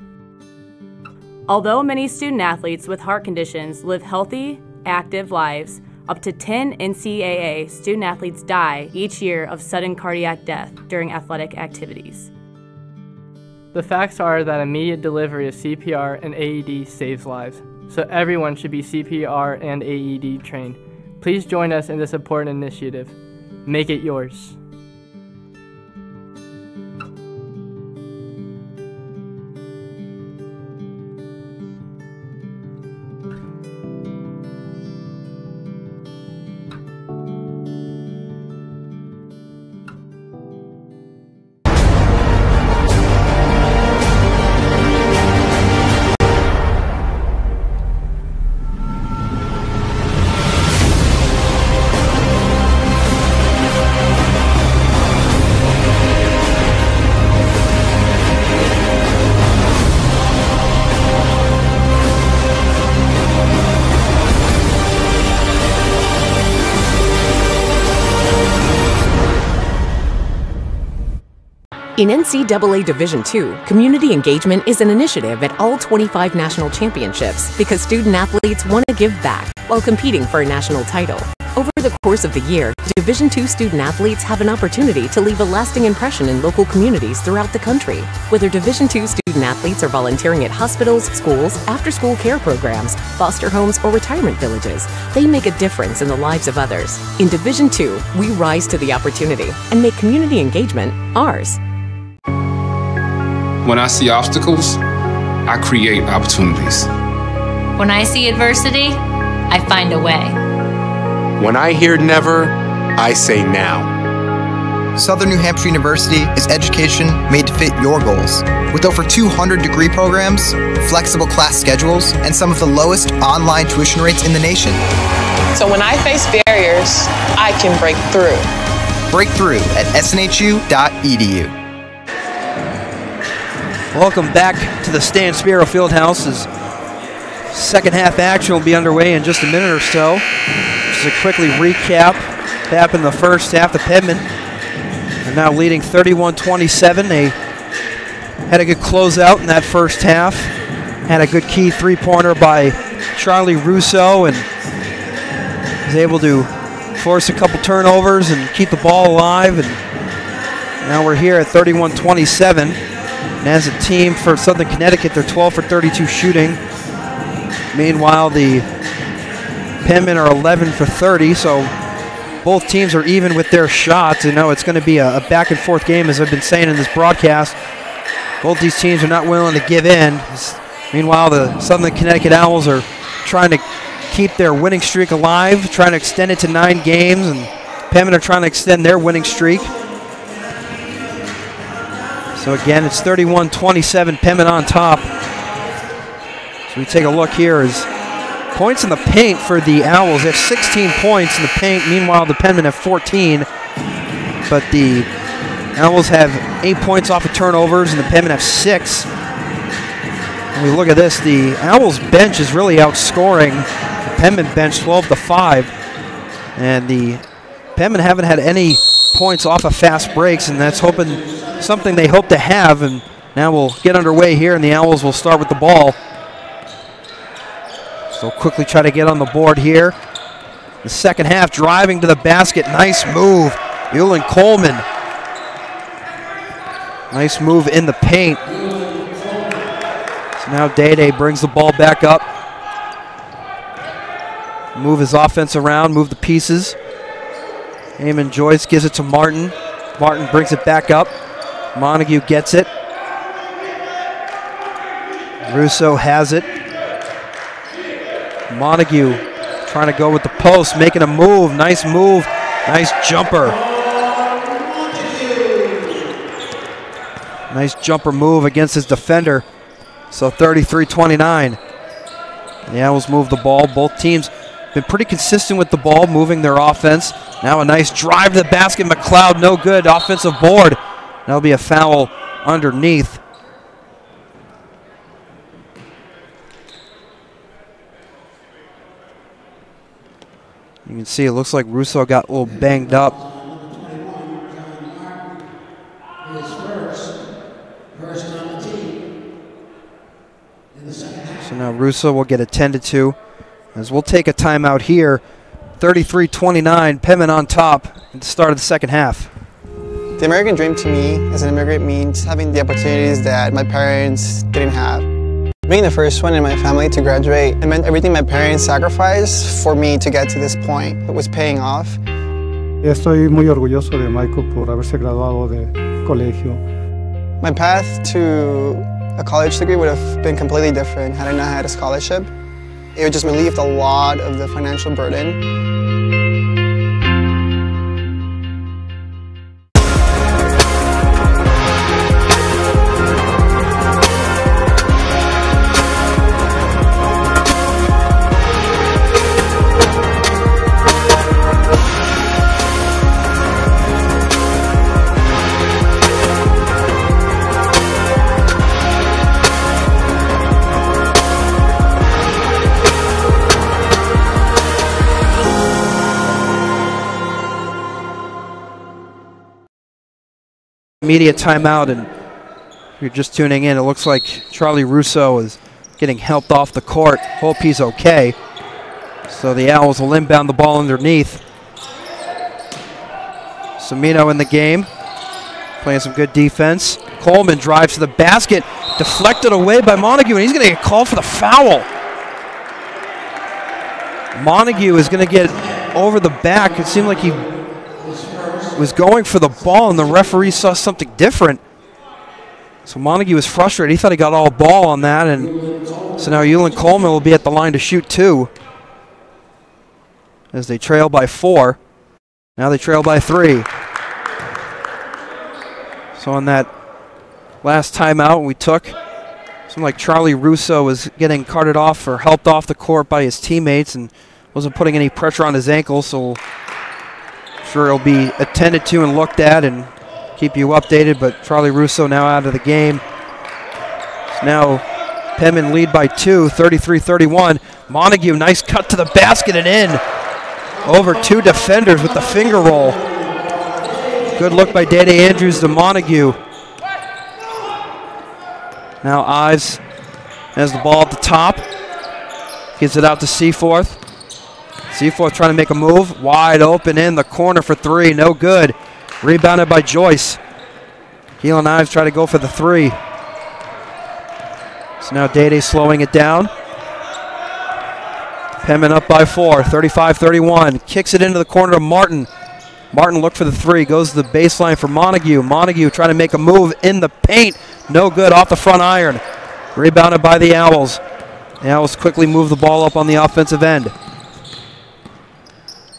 Although many student athletes with heart conditions live healthy, active lives, up to 10 NCAA student athletes die each year of sudden cardiac death during athletic activities. The facts are that immediate delivery of CPR and AED saves lives, so everyone should be CPR and AED trained. Please join us in this important initiative. Make it yours. In NCAA Division II, community engagement is an initiative at all 25 national championships because student-athletes want to give back while competing for a national title. Over the course of the year, Division II student-athletes have an opportunity to leave a lasting impression in local communities throughout the country. Whether Division II student-athletes are volunteering at hospitals, schools, after-school care programs, foster homes, or retirement villages, they make a difference in the lives of others. In Division II, we rise to the opportunity and make community engagement ours. When I see obstacles, I create opportunities. When I see adversity, I find a way. When I hear never, I say now. Southern New Hampshire University is education made to fit your goals. With over 200 degree programs, flexible class schedules, and some of the lowest online tuition rates in the nation. So when I face barriers, I can break through. Break through at snhu.edu. Welcome back to the Stan Spirou Fieldhouse. As second half action will be underway in just a minute or so. Just to quickly recap what happened in the first half. The Penmen are now leading 31-27. They had a good closeout in that first half. Had a good key three-pointer by Charlie Russo and was able to force a couple turnovers and keep the ball alive. And now we're here at 31-27. And as a team for Southern Connecticut, they're 12 for 32 shooting. Meanwhile, the Penmen are 11 for 30, so both teams are even with their shots. You know, it's going to be a back-and-forth game, as I've been saying in this broadcast. Both these teams are not willing to give in. Meanwhile, the Southern Connecticut Owls are trying to keep their winning streak alive, trying to extend it to 9 games, and Penmen are trying to extend their winning streak. So again, it's 31-27, Penmen on top. So we take a look here as points in the paint for the Owls. They have 16 points in the paint. Meanwhile, the Penmen have 14. But the Owls have 8 points off of turnovers, and the Penmen have 6. When we look at this, the Owls bench is really outscoring the Penmen bench 12-5. And the Penmen haven't had any points off of fast breaks, and that's something they hope to have. And now we'll get underway here, and the Owls will start with the ball. So quickly try to get on the board here. The second half, driving to the basket. Nice move, Ulan Coleman. Nice move in the paint. So now Day brings the ball back up. Move his offense around, move the pieces. Eamon Joyce gives it to Martin. Martin brings it back up. Montague gets it. Russo has it. Montague trying to go with the post, making a move. Nice move. Nice jumper. Nice jumper move against his defender. So 33-29. The Owls move the ball. Both teams been pretty consistent with the ball, moving their offense. Now a nice drive to the basket. McLeod, no good. Offensive board. That'll be a foul underneath. You can see it looks like Russo got a little banged up. So now Russo will get attended to, as we'll take a timeout here. 33-29, Penmen on top at the start of the second half. The American dream to me as an immigrant means having the opportunities that my parents didn't have. Being the first one in my family to graduate, it meant everything my parents sacrificed for me to get to this point. It was paying off. Estoy muy orgulloso de Michael por haberse graduado de colegio. My path to a college degree would have been completely different had I not had a scholarship. It would just relieved a lot of the financial burden. immediate timeout, and if you're just tuning in, it looks like Charlie Russo is getting helped off the court. Hope he's okay. So the Owls will inbound the ball underneath. Cimino in the game, playing some good defense. Coleman drives to the basket, deflected away by Montague, and he's going to get called for the foul. Montague is going to get over the back. It seemed like he was going for the ball, and the referee saw something different. So Montague was frustrated. He thought he got all ball on that, and so now Yulin Coleman will be at the line to shoot 2 as they trail by 4. Now they trail by 3. So on that last timeout we took, seemed like Charlie Russo was getting carted off or helped off the court by his teammates and wasn't putting any pressure on his ankle, so I'm sure he'll be attended to and looked at and keep you updated. But Charlie Russo now out of the game. So now Penman lead by 2, 33-31. Montague, nice cut to the basket and in. Over 2 defenders with the finger roll. Good look by Dede Andrews to Montague. Now Ives has the ball at the top. Gives it out to Seaforth. Seaforth trying to make a move. Wide open in the corner for 3. No good. Rebounded by Joyce. Keelan Ives try to go for the 3. So now Dede slowing it down. Penman up by 4, 35-31. Kicks it into the corner to Martin. Martin looked for the 3, goes to the baseline for Montague. Montague trying to make a move in the paint. No good, off the front iron. Rebounded by the Owls. The Owls quickly move the ball up on the offensive end.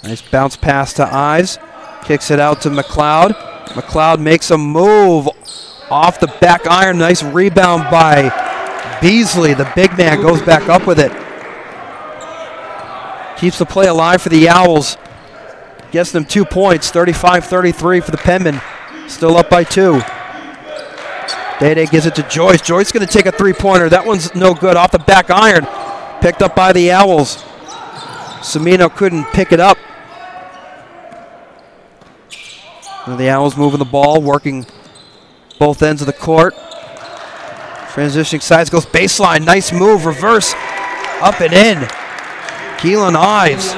Nice bounce pass to Ives. Kicks it out to McLeod. McLeod makes a move off the back iron. Nice rebound by Beasley. The big man goes back up with it. Keeps the play alive for the Owls. Gets them 2 points, 35-33 for the Penmen. Still up by 2. Dede gives it to Joyce. Joyce going to take a 3-pointer. That one's no good, off the back iron. Picked up by the Owls. Cimino couldn't pick it up. Now the Owls moving the ball, working both ends of the court. Transitioning sides, goes baseline. Nice move, reverse, up and in. Keelan Ives.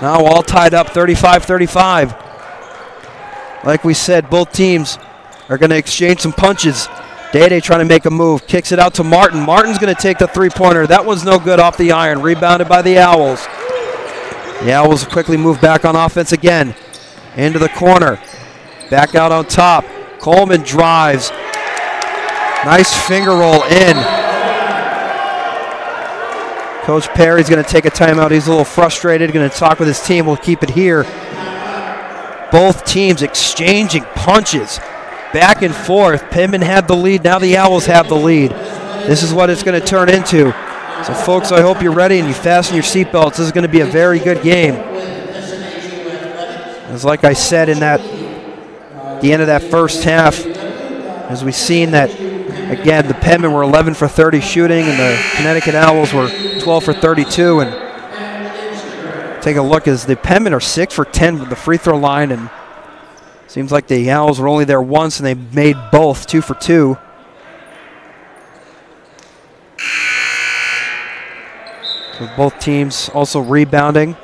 Now all tied up, 35-35. Like we said, both teams are going to exchange some punches. Dede trying to make a move, kicks it out to Martin. Martin's going to take the 3-pointer. That one's no good, off the iron. Rebounded by the Owls. The Owls quickly move back on offense again. Into the corner. Back out on top. Coleman drives. Nice finger roll in. Coach Perry's going to take a timeout. He's a little frustrated. Going to talk with his team. We'll keep it here. Both teams exchanging punches back and forth. Penman had the lead. Now the Owls have the lead. This is what it's going to turn into. So, folks, I hope you're ready and you fasten your seatbelts. This is going to be a very good game. As like I said in the end of that first half, as we've seen that, again, the Penmen were 11 for 30 shooting, and the Connecticut Owls were 12 for 32. And take a look as the Penmen are 6 for 10 with the free throw line, and seems like the Owls were only there once, and they made both 2 for 2. So both teams also rebounding.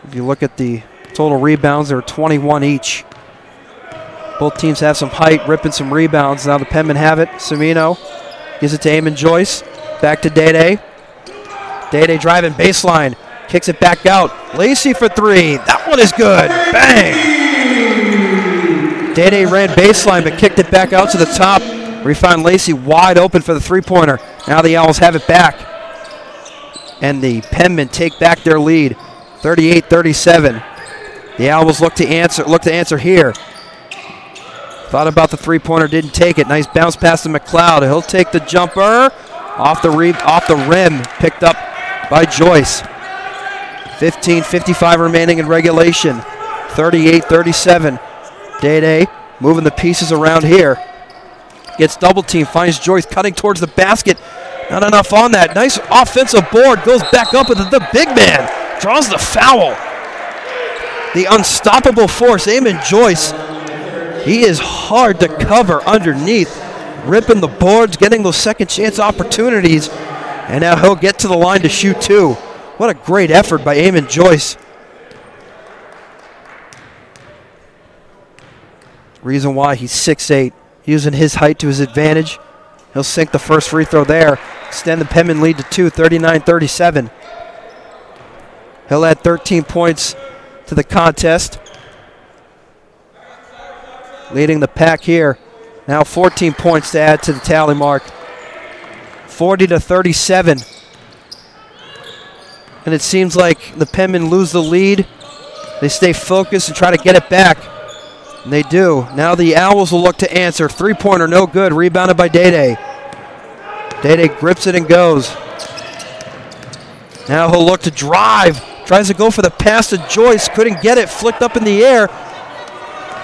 If you look at the total rebounds, there are 21 each. Both teams have some height, ripping some rebounds. Now the Penmen have it. Cimino gives it to Eamon Joyce. Back to Dede. Dede driving baseline. Kicks it back out. Lacey for 3. That one is good. Bang! Dede ran baseline but kicked it back out to the top. We find Lacey wide open for the 3-pointer. Now the Owls have it back. And the Penmen take back their lead. 38-37. The Owls look to answer here. Thought about the 3-pointer, didn't take it. Nice bounce pass to McLeod. He'll take the jumper off the rim, picked up by Joyce. 15:55 remaining in regulation. 38-37. Dede moving the pieces around here. Gets double team, finds Joyce cutting towards the basket. Not enough on that. Nice offensive board, goes back up with the big man. Draws the foul. the unstoppable force, Eamon Joyce. He is hard to cover underneath, ripping the boards, getting those second chance opportunities, and now he'll get to the line to shoot two. What a great effort by Eamon Joyce. Reason why he's 6'8", using his height to his advantage. He'll sink the first free throw there, extend the Penman lead to 2, 39-37. He'll add 13 points to the contest. Leading the pack here. Now 14 points to add to the tally mark. 40-37. And it seems like the Penmen lose the lead. They stay focused and try to get it back. And they do. Now the Owls will look to answer. Three-pointer, no good. Rebounded by Dede. Dede grips it and goes. Now he'll look to drive. Tries to go for the pass to Joyce. Couldn't get it. Flicked up in the air.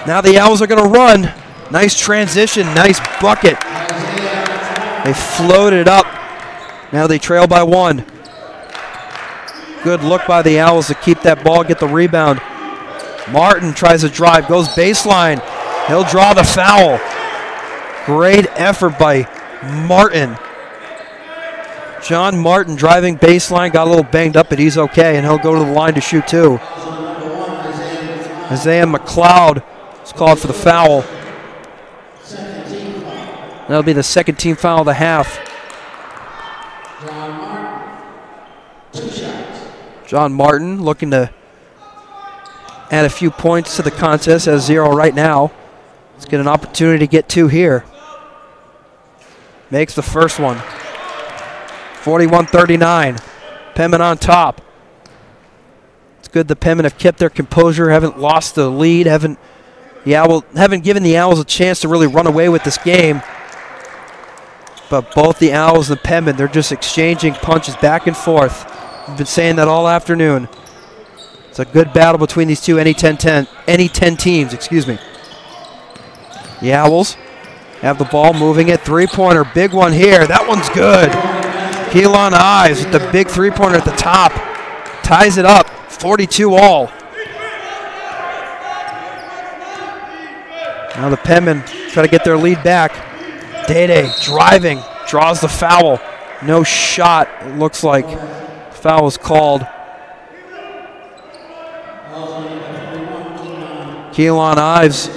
Now the Owls are going to run. Nice transition. Nice bucket. They floated up. Now they trail by 1. Good look by the Owls to keep that ball, get the rebound. Martin tries to drive, goes baseline. He'll draw the foul. Great effort by Martin. John Martin driving baseline, got a little banged up, but he's okay, and he'll go to the line to shoot two. Isaiah McLeod is called for the foul. That'll be the second team foul of the half. John Martin looking to add a few points to the contest, has 0 right now. Let's get an opportunity to get 2 here. Makes the first one. 41-39. Penman on top. It's good the Penman have kept their composure, haven't lost the lead, haven't given the Owls a chance to really run away with this game. But both the Owls and the Penman, they're just exchanging punches back and forth. We've been saying that all afternoon. It's a good battle between these two any 10 teams, excuse me. The Owls have the ball, moving it. Three-pointer, big one here. That one's good. Keelan Ives with the big three-pointer at the top. Ties it up, 42 all. Now the Penmen try to get their lead back. Dede driving, draws the foul. No shot, it looks like. Foul is called. Keelan Ives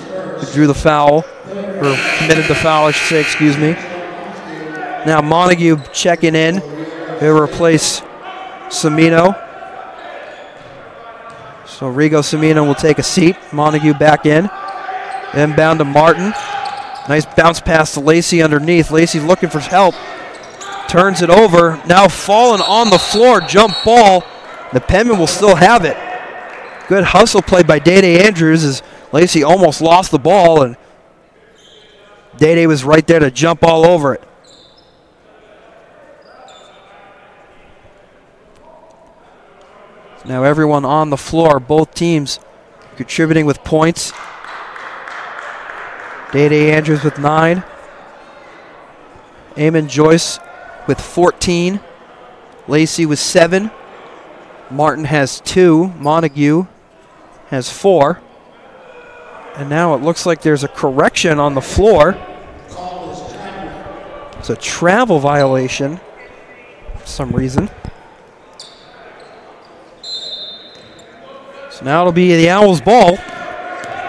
drew the foul, or committed the foul, I should say, excuse me. Now Montague checking in. He'll replace Cimino. So Rigo Cimino will take a seat. Montague back in. Inbound to Martin. Nice bounce pass to Lacey underneath. Lacey looking for help. Turns it over. Now falling on the floor. Jump ball. The Penman will still have it. Good hustle play by Dede Andrews as Lacey almost lost the ball, and Dede was right there to jump all over it. So now everyone on the floor, both teams contributing with points. Dede Andrews with 9. Eamon Joyce with 14. Lacey with 7. Martin has 2. Montague has 4. And now it looks like there's a correction on the floor. It's a travel violation for some reason. So now it'll be the Owls' ball.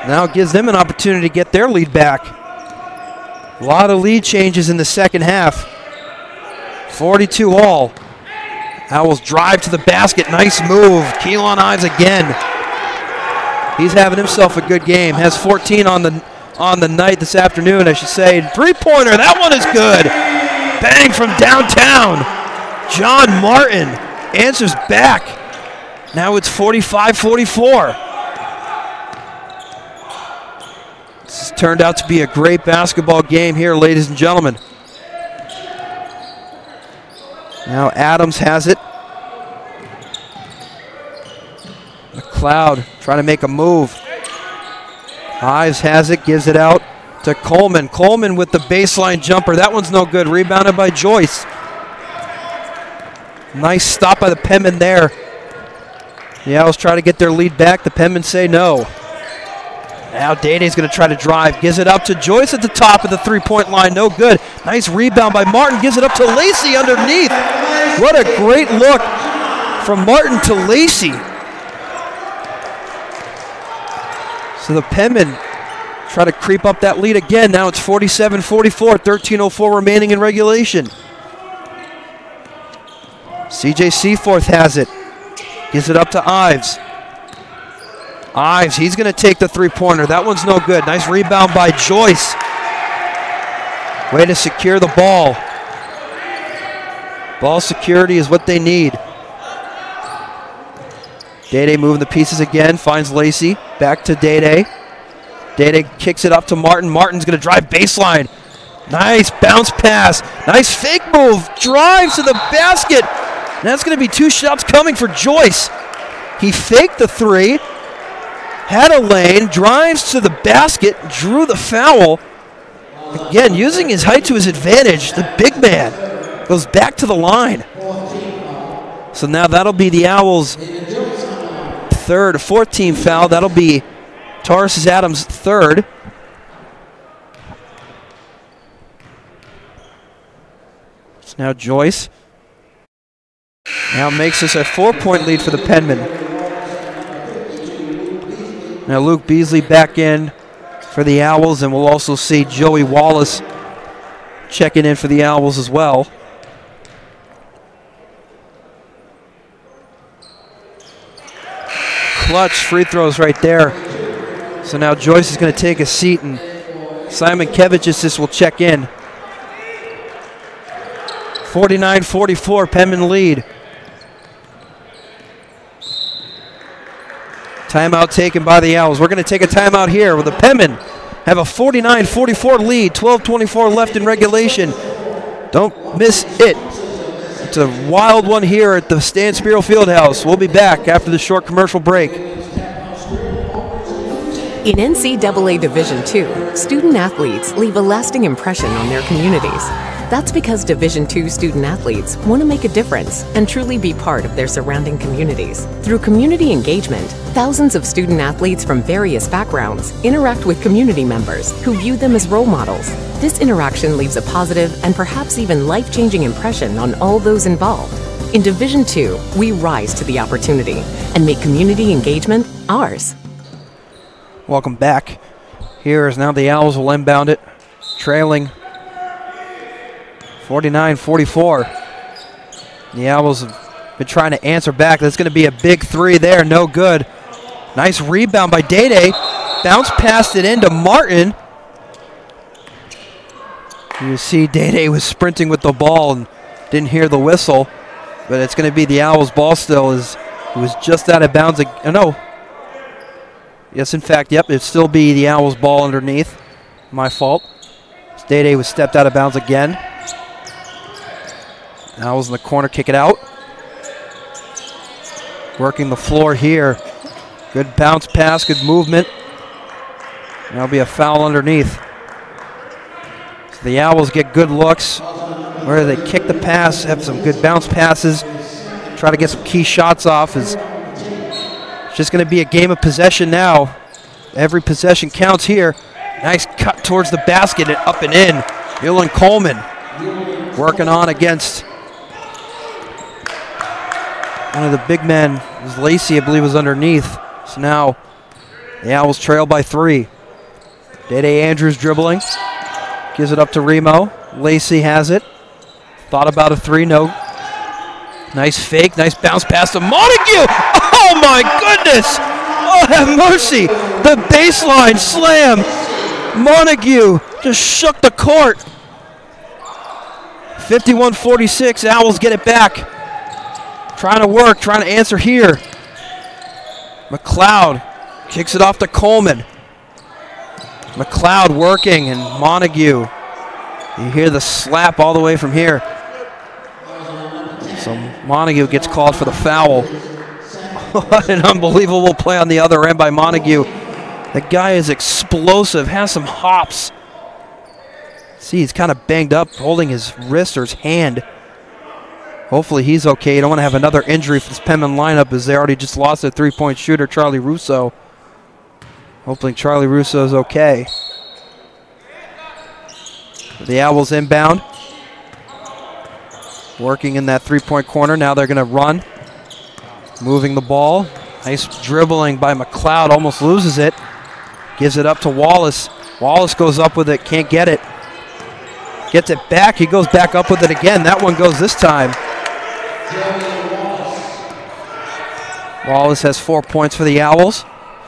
Now it gives them an opportunity to get their lead back. A lot of lead changes in the second half. 42 all. Owls drive to the basket. Nice move. Keelan Ives again. He's having himself a good game. Has 14 on the night this afternoon, I should say. Three-pointer. That one is good. Bang from downtown. John Martin answers back. Now it's 45-44. This has turned out to be a great basketball game here, ladies and gentlemen. Now Adams has it. McLeod trying to make a move. Ives has it, gives it out to Coleman. Coleman with the baseline jumper. That one's no good. Rebounded by Joyce. Nice stop by the Penman there. The Owls try to get their lead back. The Penmen say no. Now Dade's going to try to drive. Gives it up to Joyce at the top of the three-point line. No good. Nice rebound by Martin. Gives it up to Lacey underneath. What a great look from Martin to Lacey. So the Penmen try to creep up that lead again. Now it's 47-44. 13:04 remaining in regulation. CJ Seaforth has it. Gives it up to Ives. Ives, he's going to take the three-pointer. That one's no good. Nice rebound by Joyce. Way to secure the ball. Ball security is what they need. Dede moving the pieces again. Finds Lacey. Back to Dede. Dede kicks it up to Martin. Martin's going to drive baseline. Nice bounce pass. Nice fake move. Drives to the basket. And that's going to be 2 shots coming for Joyce. He faked the three. Had a lane, drives to the basket, drew the foul. Again, using his height to his advantage, the big man goes back to the line. So now that'll be the Owls' fourth team foul. That'll be Taurus Adams' third. So now Joyce. Now makes this a 4-point lead for the Penmen. Now Luke Beasley back in for the Owls, and we'll also see Joey Wallace checking in for the Owls as well. Clutch free throws right there. So now Joyce is going to take a seat, and Simon Kevicius will check in. 49-44, Penman lead. Timeout taken by the Owls. We're going to take a timeout here with the Penmen have a 49-44 lead, 12:24 left in regulation. Don't miss it. It's a wild one here at the Stan Spirou Fieldhouse. We'll be back after the short commercial break. In NCAA Division II, student athletes leave a lasting impression on their communities. That's because Division II student athletes want to make a difference and truly be part of their surrounding communities. Through community engagement, thousands of student athletes from various backgrounds interact with community members who view them as role models. This interaction leaves a positive and perhaps even life-changing impression on all those involved. In Division II, we rise to the opportunity and make community engagement ours. Welcome back. Here is now the Owls will inbound it, trailing 49-44. The Owls have been trying to answer back. That's going to be a big three there. No good. Nice rebound by Dede. Bounce passed it into Martin. You see Dede was sprinting with the ball and didn't hear the whistle. But it's going to be the Owls' ball still. As he was just out of bounds. No. Yes, in fact, yep. It'd still be the Owls' ball underneath. My fault. Dede was stepped out of bounds again. Owls in the corner, kick it out. Working the floor here. Good bounce pass, good movement. That'll be a foul underneath. So the Owls get good looks where they kick the pass, have some good bounce passes, try to get some key shots off. It's just going to be a game of possession now. Every possession counts here. Nice cut towards the basket and up and in. Dylan Coleman working on against one of the big men. It was Lacey, I believe, was underneath. So now the Owls trail by 3. Dede Andrews dribbling. Gives it up to Remo. Lacey has it. Thought about a 3, no. Nice fake, nice bounce pass to Montague. Oh my goodness! Oh, have mercy! The baseline slam. Montague just shook the court. 51-46, Owls get it back. Trying to work, trying to answer here. McLeod kicks it off to Coleman. McLeod working, and Montague. You hear the slap all the way from here. So Montague gets called for the foul. What an unbelievable play on the other end by Montague. The guy is explosive, has some hops. See, he's kind of banged up, holding his wrist or his hand. Hopefully he's okay. You don't want to have another injury for this Penman lineup as they already just lost their three-point shooter, Charlie Russo. Hopefully Charlie Russo is okay. The Owls inbound. Working in that three-point corner. Now they're going to run. Moving the ball. Nice dribbling by McLeod. Almost loses it. Gives it up to Wallace. Wallace goes up with it. Can't get it. Gets it back. He goes back up with it again. That one goes this time. Wallace has 4 points for the Owls.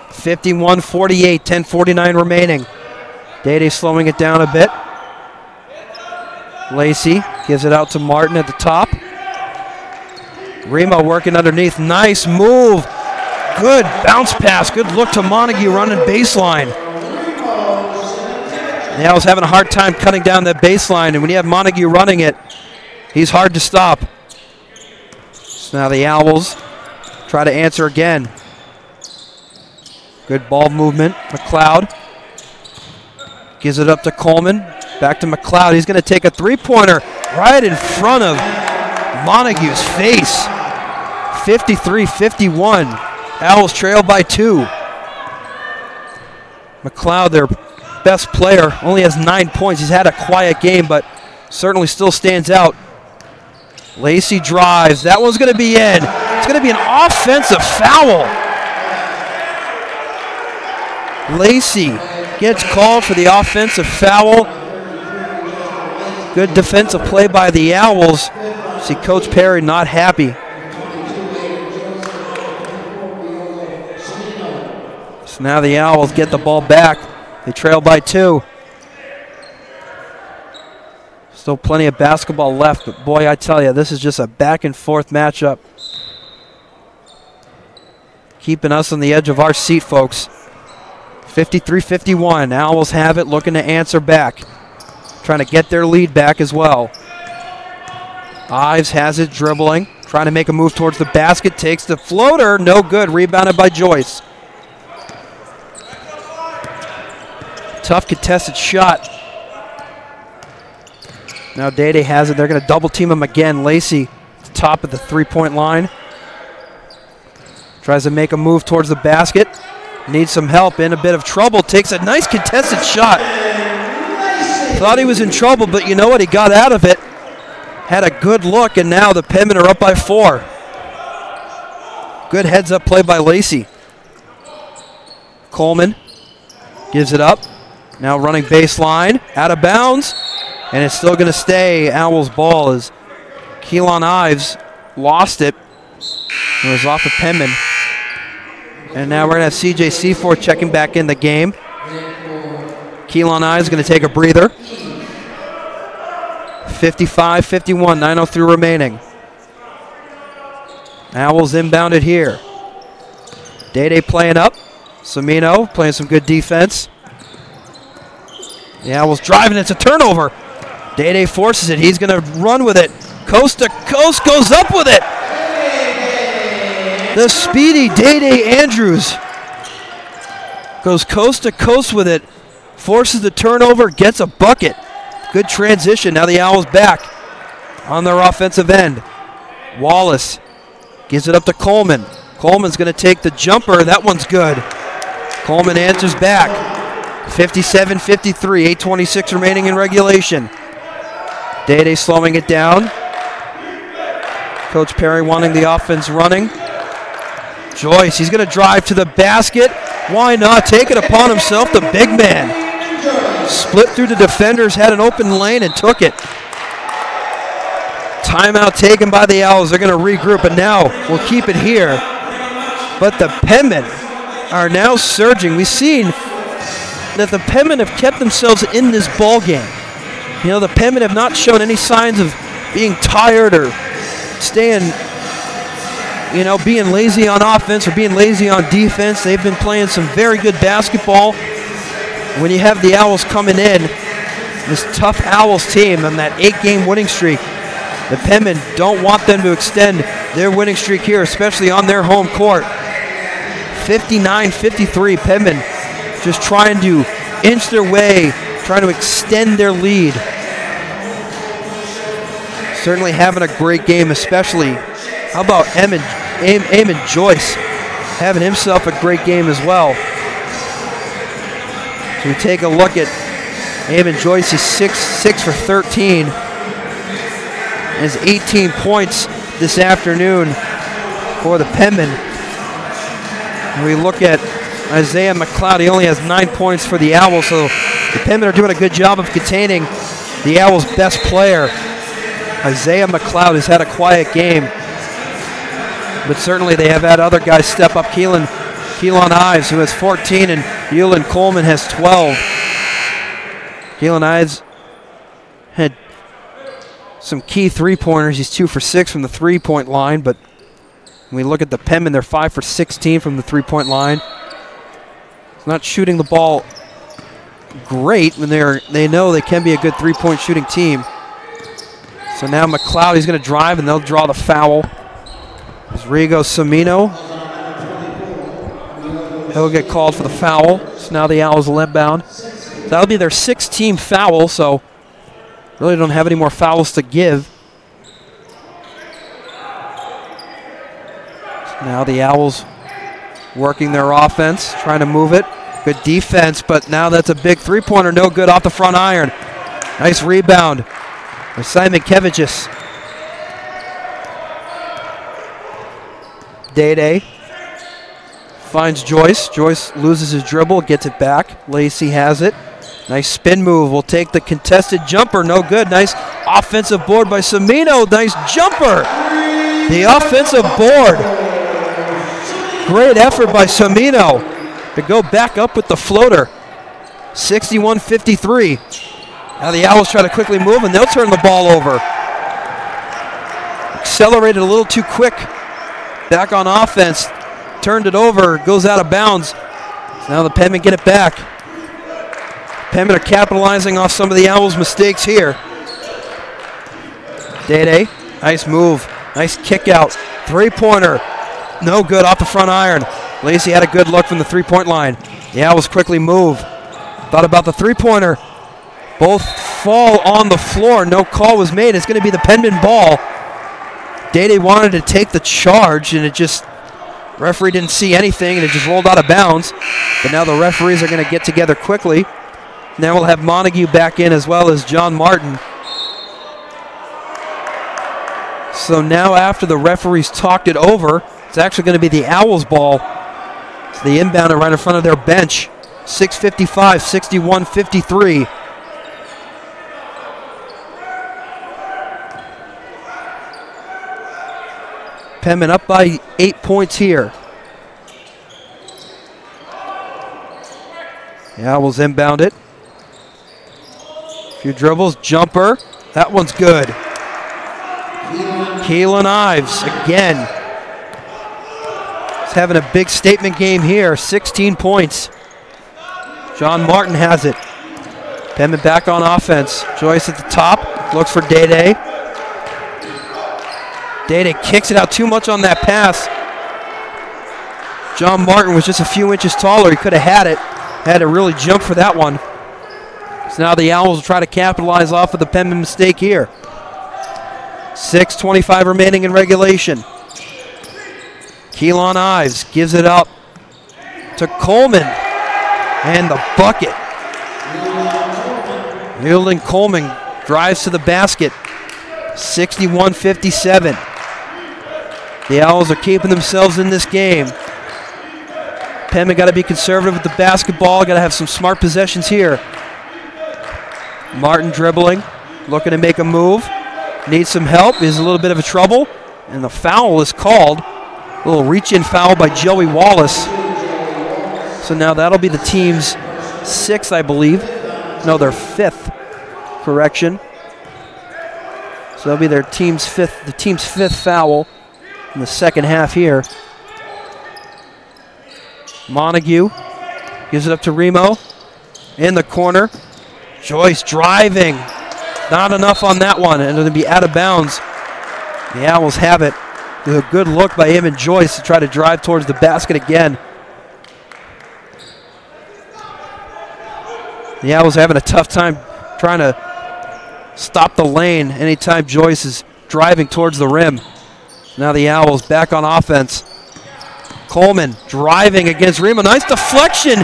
51-48, 10:49 remaining. Dede slowing it down a bit. Lacey gives it out to Martin at the top. Remo working underneath. Nice move. Good bounce pass. Good look to Montague running baseline. The Owls having a hard time cutting down that baseline, and when you have Montague running it, he's hard to stop. So now the Owls try to answer again. Good ball movement. McLeod gives it up to Coleman. Back to McLeod. He's going to take a three-pointer right in front of Montague's face. 53-51. Owls trail by 2. McLeod, their best player, only has 9 points. He's had a quiet game, but certainly still stands out. Lacey drives. That one's going to be in. It's going to be an offensive foul. Lacey gets called for the offensive foul. Good defensive play by the Owls. See Coach Perry not happy. So now the Owls get the ball back. They trail by 2. Still plenty of basketball left, but boy, I tell you, this is just a back and forth matchup. Keeping us on the edge of our seat, folks. 53-51. Owls have it, looking to answer back. Trying to get their lead back as well. Ives has it, dribbling. Trying to make a move towards the basket. Takes the floater. No good. Rebounded by Joyce. Tough contested shot. Now Dede has it. They're going to double team him again. Lacey, top of the three-point line. Tries to make a move towards the basket. Needs some help, in a bit of trouble. Takes a nice contested shot. Thought he was in trouble, but you know what? He got out of it. Had a good look, and now the Penmen are up by 4. Good heads-up play by Lacey. Coleman gives it up. Now running baseline, out of bounds, and it's still going to stay Owls' ball as Keelan Ives lost it. It was off of Penman. And now we're going to have CJ Seaforth checking back in the game. Keelan Ives is going to take a breather. 55-51, 9:03 remaining. Owls inbounded here. Dede playing up. Samino playing some good defense. The Owls driving, it's a turnover. Dede forces it, he's going to run with it. Coast to coast, goes up with it. The speedy Dede Andrews goes coast to coast with it. Forces the turnover, gets a bucket. Good transition, now the Owls back on their offensive end. Wallace gives it up to Coleman. Coleman's going to take the jumper, that one's good. Coleman answers back. 57-53, 8:26 remaining in regulation. Dede slowing it down. Coach Perry wanting the offense running. Joyce, he's going to drive to the basket. Why not? Take it upon himself, the big man. Split through the defenders, had an open lane and took it. Timeout taken by the Owls. They're going to regroup, and now we'll keep it here. But the Penmen are now surging. We've seen that the Penmen have kept themselves in this ball game. You know, the Penmen have not shown any signs of being tired or staying, you know, being lazy on offense or being lazy on defense. They've been playing some very good basketball. When you have the Owls coming in, this tough Owls team on that 8-game winning streak, the Penmen don't want them to extend their winning streak here, especially on their home court. 59-53, Penmen just trying to inch their way, trying to extend their lead. certainly having a great game, especially. How about Eamon Joyce having himself a great game as well. So we take a look at Eamon Joyce. He's 6 for 13. Has 18 points this afternoon for the Penmen. And we look at Isaiah McLeod. He only has 9 points for the Owls, so the Penmen are doing a good job of containing the Owls' best player. Isaiah McLeod has had a quiet game, but certainly they have had other guys step up. Keelan Ives, who has 14, and Hewlin Coleman has 12. Keelan Ives had some key three-pointers. He's 2 for 6 from the three-point line, but when we look at the Penmen, they're 5 for 16 from the three-point line. It's not shooting the ball great when they know they can be a good three-point shooting team. So now McLeod, he's going to drive, and they'll draw the foul. As Rigo Samino, he'll get called for the foul. So now the Owls will inbound. So that'll be their 6th team foul, so really don't have any more fouls to give. So now the Owls working their offense, trying to move it. Good defense, but now that's a big three-pointer. No good off the front iron. Nice rebound by Simon Kevicius. Day finds Joyce. Joyce loses his dribble, gets it back. Lacey has it. Nice spin move. Will take the contested jumper. No good. Nice offensive board by Samino. Nice jumper. The offensive board. Great effort by Samino to go back up with the floater. 61-53. Now the Owls try to quickly move, and they'll turn the ball over. Accelerated a little too quick. Back on offense. Turned it over. Goes out of bounds. So now the Penmen get it back. Penmen are capitalizing off some of the Owls' mistakes here. Day. Nice move. Nice kick out. Three-pointer. No good off the front iron. Lacey had a good look from the three-point line. The Owls quickly move. Thought about the three-pointer. Both fall on the floor. No call was made. It's going to be the Penmen ball. Day wanted to take the charge, and it just, referee didn't see anything, and it just rolled out of bounds. But now the referees are going to get together quickly. Now we'll have Montague back in as well as John Martin. So now after the referees talked it over, it's actually going to be the Owls ball. So the inbounder right in front of their bench. 6:55, 61-53. Penmen up by 8 points here. The Owls inbound it. A few dribbles, jumper. That one's good. Keelan Ives again. He's having a big statement game here. 16 points. John Martin has it. Penmen back on offense. Joyce at the top. Looks for Day. Day kicks it out too much on that pass. John Martin was just a few inches taller. He could have had it. Had to really jump for that one. So now the Owls will try to capitalize off of the Penmen mistake here. 6:25 remaining in regulation. Keelan Ives gives it up to Coleman. And the bucket. Hewlin Coleman drives to the basket. 61-57. The Owls are keeping themselves in this game. Penmen got to be conservative with the basketball. Got to have some smart possessions here. Martin dribbling, looking to make a move. Needs some help. Is a little bit of a trouble. And the foul is called. A little reach-in foul by Joey Wallace. So now that'll be the team's 6th, I believe. No, their 5th. Correction. So that'll be their team's 5th, the team's 5th foul in the second half here. Montague gives it up to Remo in the corner. Joyce driving. Not enough on that one, and it'll be out of bounds. The Owls have it. With a good look by Eamon Joyce to try to drive towards the basket again. The Owls having a tough time trying to stop the lane anytime Joyce is driving towards the rim. Now the Owls back on offense. Coleman driving against Rima. Nice deflection.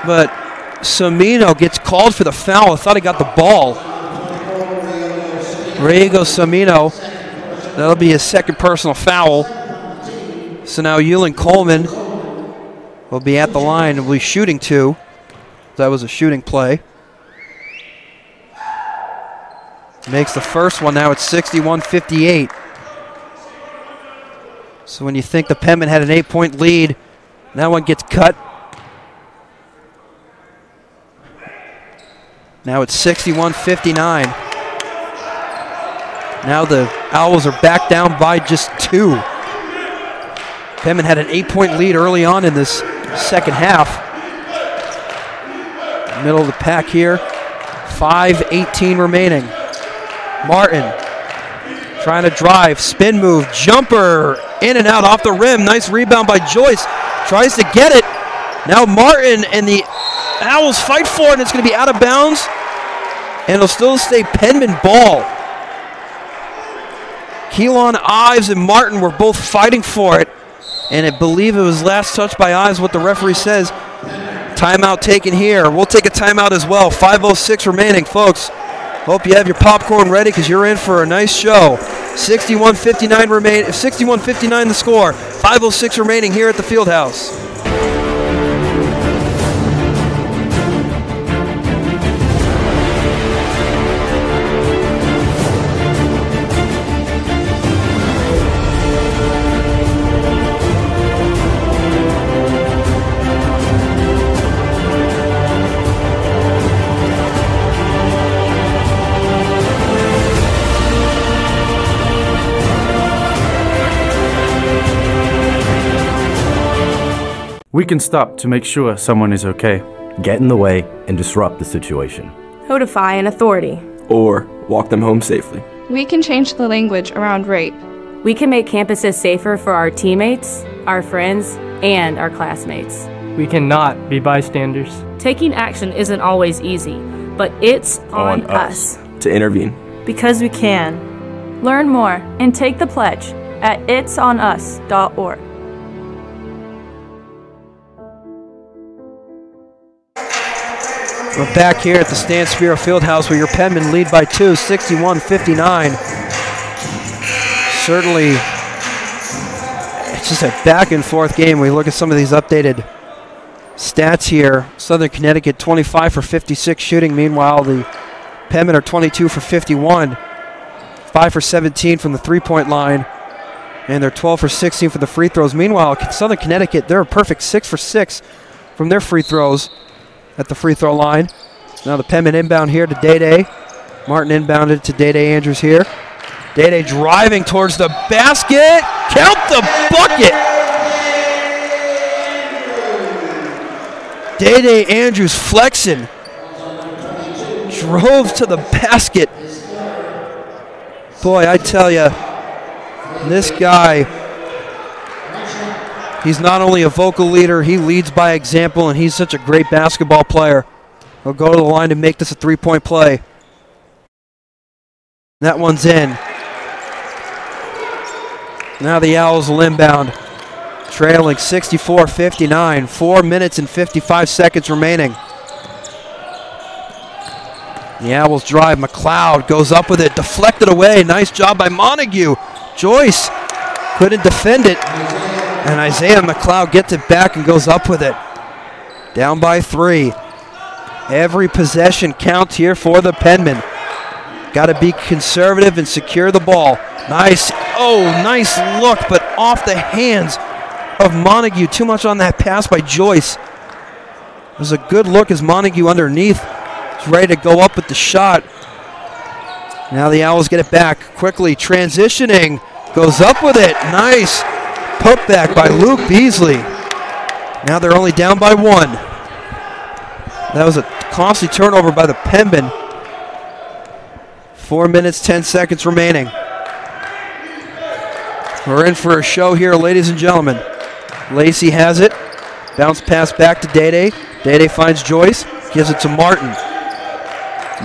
But Samino gets called for the foul. I thought he got the ball. Riego Samino. That'll be his second personal foul. So now Yulin Coleman will be at the line and will be shooting 2. That was a shooting play. Makes the first one. Now it's 61-58. So when you think the Penman had an 8-point lead, that one gets cut. Now it's 61-59. Now the Owls are back down by just 2. Penman had an 8-point lead early on in this second half. Middle of the pack here. 5:18 remaining. Martin trying to drive, spin move, jumper, in and out off the rim. Nice rebound by Joyce. Tries to get it. Now Martin and the Owls fight for it, and it's going to be out of bounds. And it'll still stay Penman ball. Keelan Ives and Martin were both fighting for it. And I believe it was last touch by Ives, what the referee says. Timeout taken here. We'll take a timeout as well. 5:06 remaining, folks. Hope you have your popcorn ready because you're in for a nice show. 61-59 remain. 61-59 the score. 5:06 remaining here at the Fieldhouse. We can stop to make sure someone is okay. Get in the way and disrupt the situation. Notify an authority. Or walk them home safely. We can change the language around rape. We can make campuses safer for our teammates, our friends, and our classmates. We cannot be bystanders. Taking action isn't always easy, but it's on us to intervene. Because we can. Learn more and take the pledge at itsonus.org. We're back here at the Stan Spirou Fieldhouse where your Penman lead by 2, 61-59. Certainly, it's just a back and forth game. We look at some of these updated stats here. Southern Connecticut 25 for 56 shooting. Meanwhile, the Penman are 22 for 51. 5 for 17 from the three-point line. And they're 12 for 16 for the free throws. Meanwhile, Southern Connecticut, they're a perfect 6 for 6 from their free throws at the free throw line. Now the Penman inbound here to Day-Day. Martin inbounded to Day-Day Andrews here. Day-Day driving towards the basket. Count the bucket! Day-Day Andrews flexing. Drove to the basket. Boy, I tell you, this guy, he's not only a vocal leader, he leads by example, and he's such a great basketball player. He'll go to the line to make this a three-point play. That one's in. Now the Owls will inbound, trailing 64-59, 4 minutes and 55 seconds remaining. The Owls drive. McLeod goes up with it, deflected away. Nice job by Montague. Joyce couldn't defend it. And Isaiah McLeod gets it back and goes up with it. Down by 3. Every possession counts here for the Penman. Got to be conservative and secure the ball. Nice. Oh, nice look, but off the hands of Montague. Too much on that pass by Joyce. It was a good look as Montague underneath is ready to go up with the shot. Now the Owls get it back quickly. Transitioning. Goes up with it. Nice. Putback by Luke Beasley. Now they're only down by 1. That was a costly turnover by the Penman. 4 minutes, 10 seconds remaining. We're in for a show here, ladies and gentlemen. Lacey has it. Bounce pass back to Day-Day. Day-Day finds Joyce. Gives it to Martin.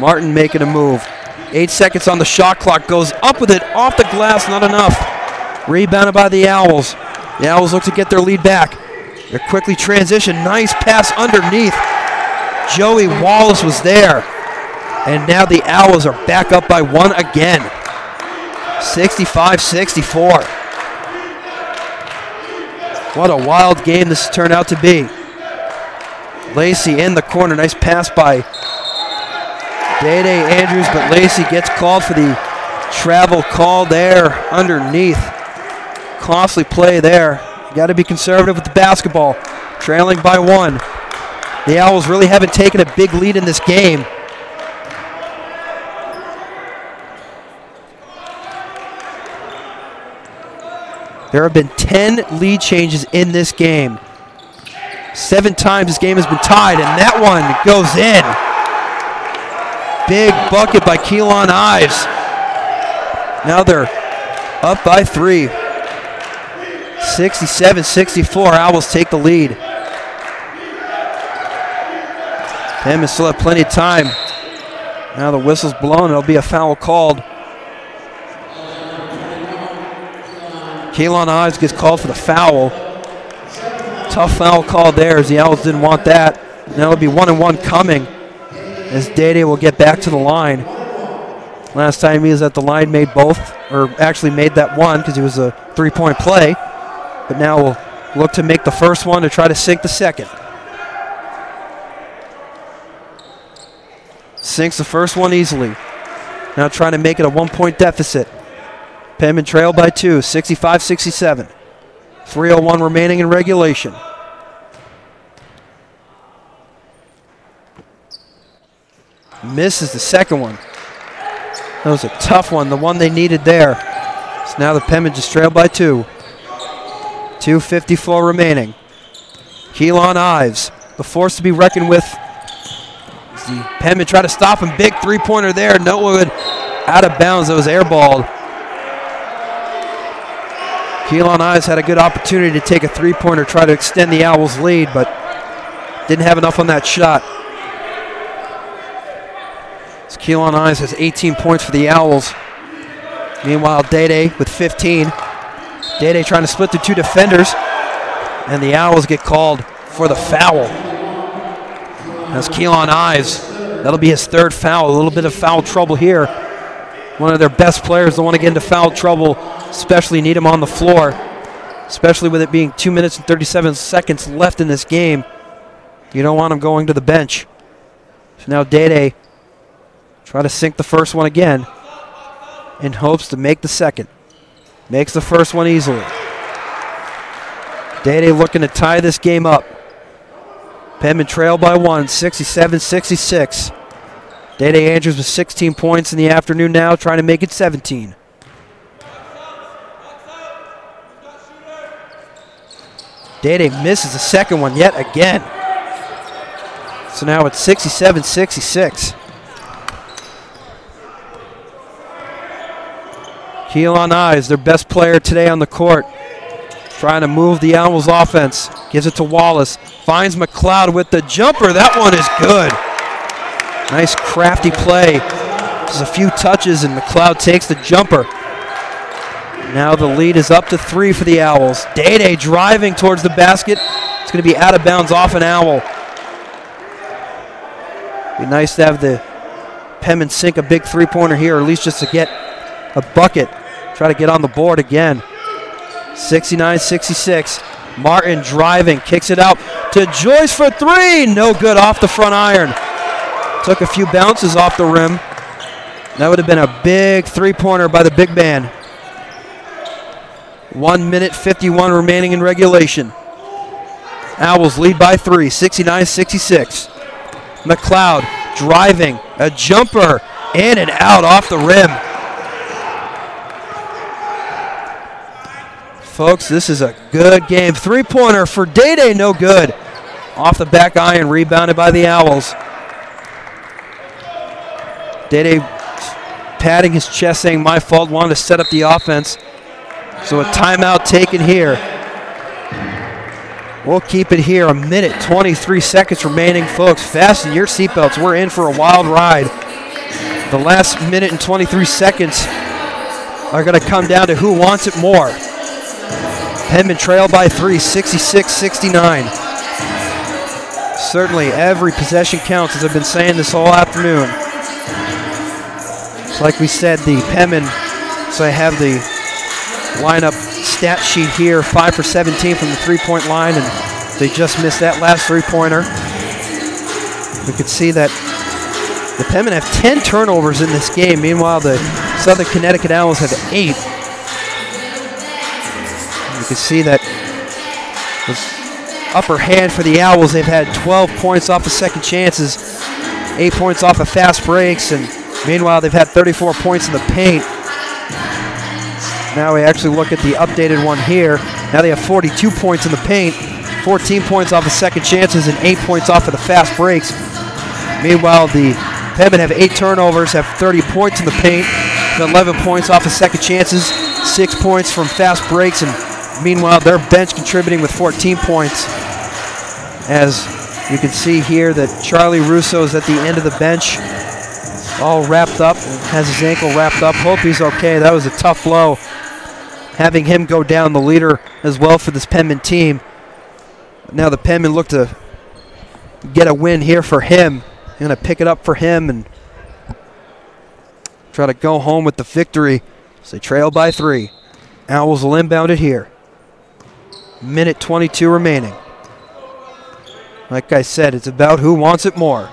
Martin making a move. 8 seconds on the shot clock. Goes up with it, off the glass, not enough. Rebounded by the Owls. The Owls look to get their lead back. They're quickly transition. Nice pass underneath. Joey Wallace was there. And now the Owls are back up by 1 again. 65-64. What a wild game this has turned out to be. Lacey in the corner. Nice pass by Day-Day Andrews, but Lacey gets called for the travel call there underneath. Costly play there. You got to be conservative with the basketball. Trailing by 1. The Owls really haven't taken a big lead in this game. There have been 10 lead changes in this game. 7 times this game has been tied, and that one goes in. Big bucket by Keelan Ives. Now they're up by 3. 67-64, Owls take the lead. Penman still have plenty of time. Now the whistle's blown, there'll be a foul called. Keelan Ives gets called for the foul. Tough foul call there as the Owls didn't want that. Now it'll be 1-1 coming as Day-Day will get back to the line. Last time he was at the line, made both, or actually made that one because it was a 3-point play. But now we'll look to make the first one to try to sink the second. Sinks the first one easily. Now trying to make it a 1-point deficit. Penman trailed by 2, 65-67. 3:01 remaining in regulation. Misses the second one. That was a tough one, the one they needed there. So now the Penman just trailed by 2. 2:54 remaining. Keelan Ives, the force to be reckoned with. The Penman try to stop him. Big 3-pointer there. No good. Out of bounds. That was airballed. Keelan Ives had a good opportunity to take a 3-pointer, try to extend the Owls' lead, but didn't have enough on that shot. So Keelan Ives has 18 points for the Owls. Meanwhile, Day-Day with 15. Day-Day trying to split the 2 defenders, and the Owls get called for the foul. That's Keelan Ives. That'll be his 3rd foul. A little bit of foul trouble here. One of their best players don't want to get into foul trouble, especially need him on the floor, especially with it being 2 minutes and 37 seconds left in this game. You don't want him going to the bench. So now Day-Day try to sink the first one again in hopes to make the second. Makes the first one easily. Day-Day looking to tie this game up. Penman trail by 1, 67-66. Day-Day Andrews with 16 points in the afternoon now, trying to make it 17. Day-Day misses the second one yet again. So now it's 67-66. Keelan Ives, their best player today on the court, trying to move the Owls offense. Gives it to Wallace. Finds McLeod with the jumper. That one is good. Nice crafty play. Just a few touches and McLeod takes the jumper. Now the lead is up to 3 for the Owls. Day-Day driving towards the basket. It's going to be out of bounds off an Owl. Be nice to have the Penman sink a big 3-pointer here, or at least just to get a bucket. Try to get on the board again. 69-66. Martin driving, kicks it out to Joyce for 3. No good off the front iron. Took a few bounces off the rim. That would have been a big 3-pointer by the big man. 1 minute 51 remaining in regulation. Owls lead by 3, 69-66. McLeod driving, a jumper, in and out off the rim. Folks, this is a good game. 3-pointer for Day-Day, no good. Off the back iron, rebounded by the Owls. Day-Day patting his chest, saying, my fault, wanted to set up the offense. So a timeout taken here. We'll keep it here. 1 minute, 23 seconds remaining, folks. Fasten your seatbelts. We're in for a wild ride. The last minute and 23 seconds are going to come down to who wants it more. Penman trail by 3, 66-69. Certainly every possession counts, as I've been saying this whole afternoon. Like we said, the Penman, so I have the lineup stat sheet here, 5 for 17 from the three-point line, and they just missed that last three-pointer. We could see that the Penman have 10 turnovers in this game. Meanwhile, the Southern Connecticut Owls have 8. You can see that the upper hand for the Owls, they've had 12 points off of second chances, 8 points off of fast breaks, and meanwhile, they've had 34 points in the paint. Now we actually look at the updated one here. Now they have 42 points in the paint, 14 points off of second chances, and 8 points off of the fast breaks. Meanwhile, the Penman have 8 turnovers, have 30 points in the paint, 11 points off of second chances, 6 points from fast breaks, and meanwhile, their bench contributing with 14 points. As you can see here that Charlie Russo is at the end of the bench, all wrapped up, has his ankle wrapped up. Hope he's okay. That was a tough blow, having him go down, the leader as well for this Penman team. Now the Penman look to get a win here for him. Going to pick it up for him and try to go home with the victory. So they trail by 3. Owls will inbound it here. Minute 22 remaining. Like I said, it's about who wants it more.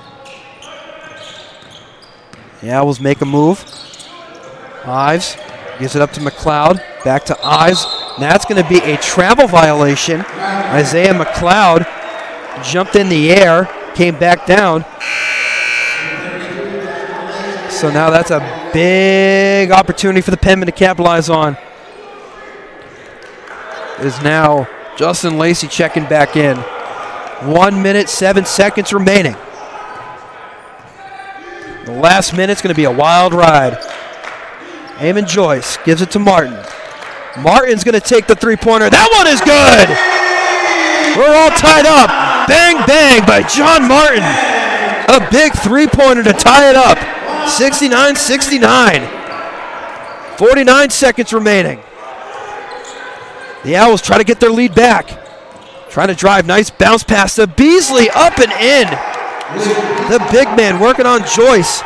The Owls make a move. Ives gives it up to McLeod. Back to Ives. That's going to be a travel violation. Isaiah McLeod jumped in the air, came back down. So now that's a big opportunity for the Penman to capitalize on. Is now Justin Lacey checking back in. 1 minute, 7 seconds remaining. The last minute's going to be a wild ride. Eamon Joyce gives it to Martin. Martin's going to take the three-pointer. That one is good! We're all tied up. Bang, bang by John Martin. A big three-pointer to tie it up. 69-69. 49 seconds remaining. The Owls try to get their lead back. Trying to drive, nice bounce pass to Beasley, up and in. The big man working on Joyce.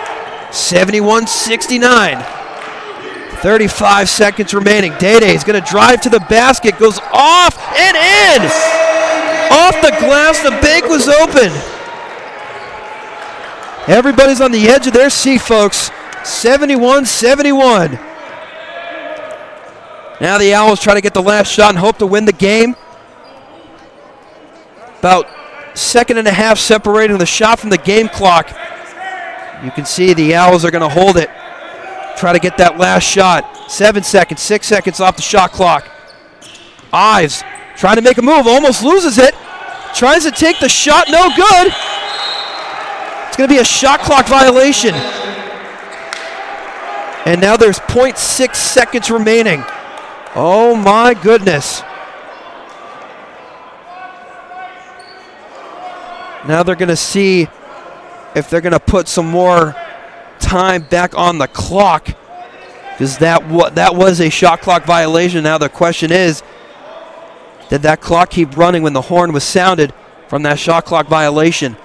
71-69. 35 seconds remaining. Day-Day is going to drive to the basket, goes off and in. Off the glass, the bank was open. Everybody's on the edge of their seat, folks. 71-71. Now the Owls try to get the last shot and hope to win the game. About second and a half separating the shot from the game clock. You can see the Owls are going to hold it. Try to get that last shot. 7 seconds, 6 seconds off the shot clock. Ives trying to make a move, almost loses it. Tries to take the shot, no good. It's going to be a shot clock violation. And now there's 0.6 seconds remaining. Oh my goodness. Now they're going to see if they're going to put some more time back on the clock, because that was a shot clock violation. Now the question is, did that clock keep running when the horn was sounded from that shot clock violation?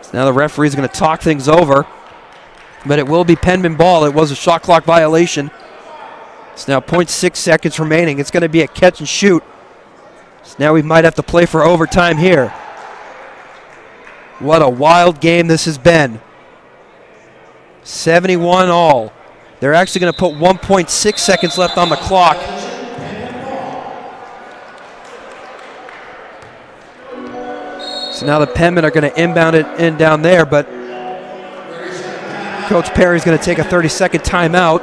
So now the referee is going to talk things over, but it will be Penman ball. It was a shot clock violation. It's now 0.6 seconds remaining. It's going to be a catch and shoot. So now we might have to play for overtime here. What a wild game this has been. 71 all. They're actually going to put 1.6 seconds left on the clock. So now the Penmen are going to inbound it in down there, but Coach Perry's going to take a 30-second timeout.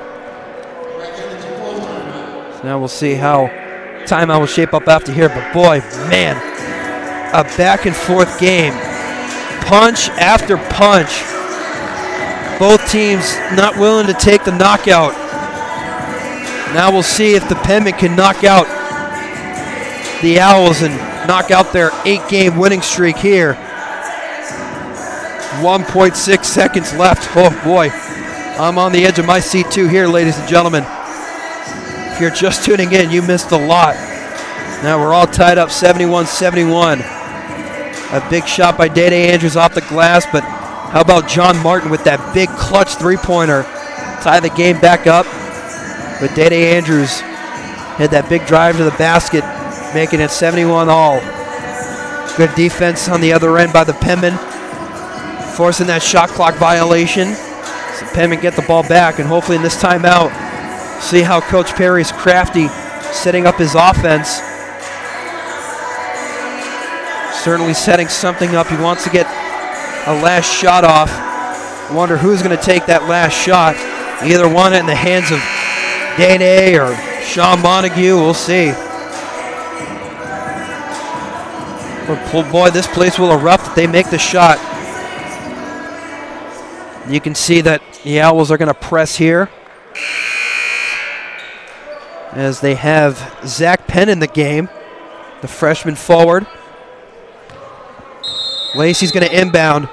So now we'll see how timeout will shape up after here, but boy, man, a back and forth game. Punch after punch. Both teams not willing to take the knockout. Now we'll see if the Penmen can knock out the Owls and knock out their 8-game winning streak here. 1.6 seconds left. Oh boy, I'm on the edge of my seat too here, ladies and gentlemen. If you're just tuning in, you missed a lot. Now we're all tied up 71-71. A big shot by Day Andrews off the glass, but how about John Martin with that big clutch three-pointer? Tie the game back up. But Day Andrews had that big drive to the basket, making it 71 all. Good defense on the other end by the Penmen, forcing that shot clock violation. So Penmen get the ball back, and hopefully in this timeout, see how Coach Perry's crafty setting up his offense. Certainly setting something up. He wants to get a last shot off. I wonder who's going to take that last shot. Either one in the hands of Day or Sean Montague. We'll see. But boy, this place will erupt if they make the shot. You can see that the Owls are going to press here, as they have Zach Penn in the game, the freshman forward. Lacey's going to inbound.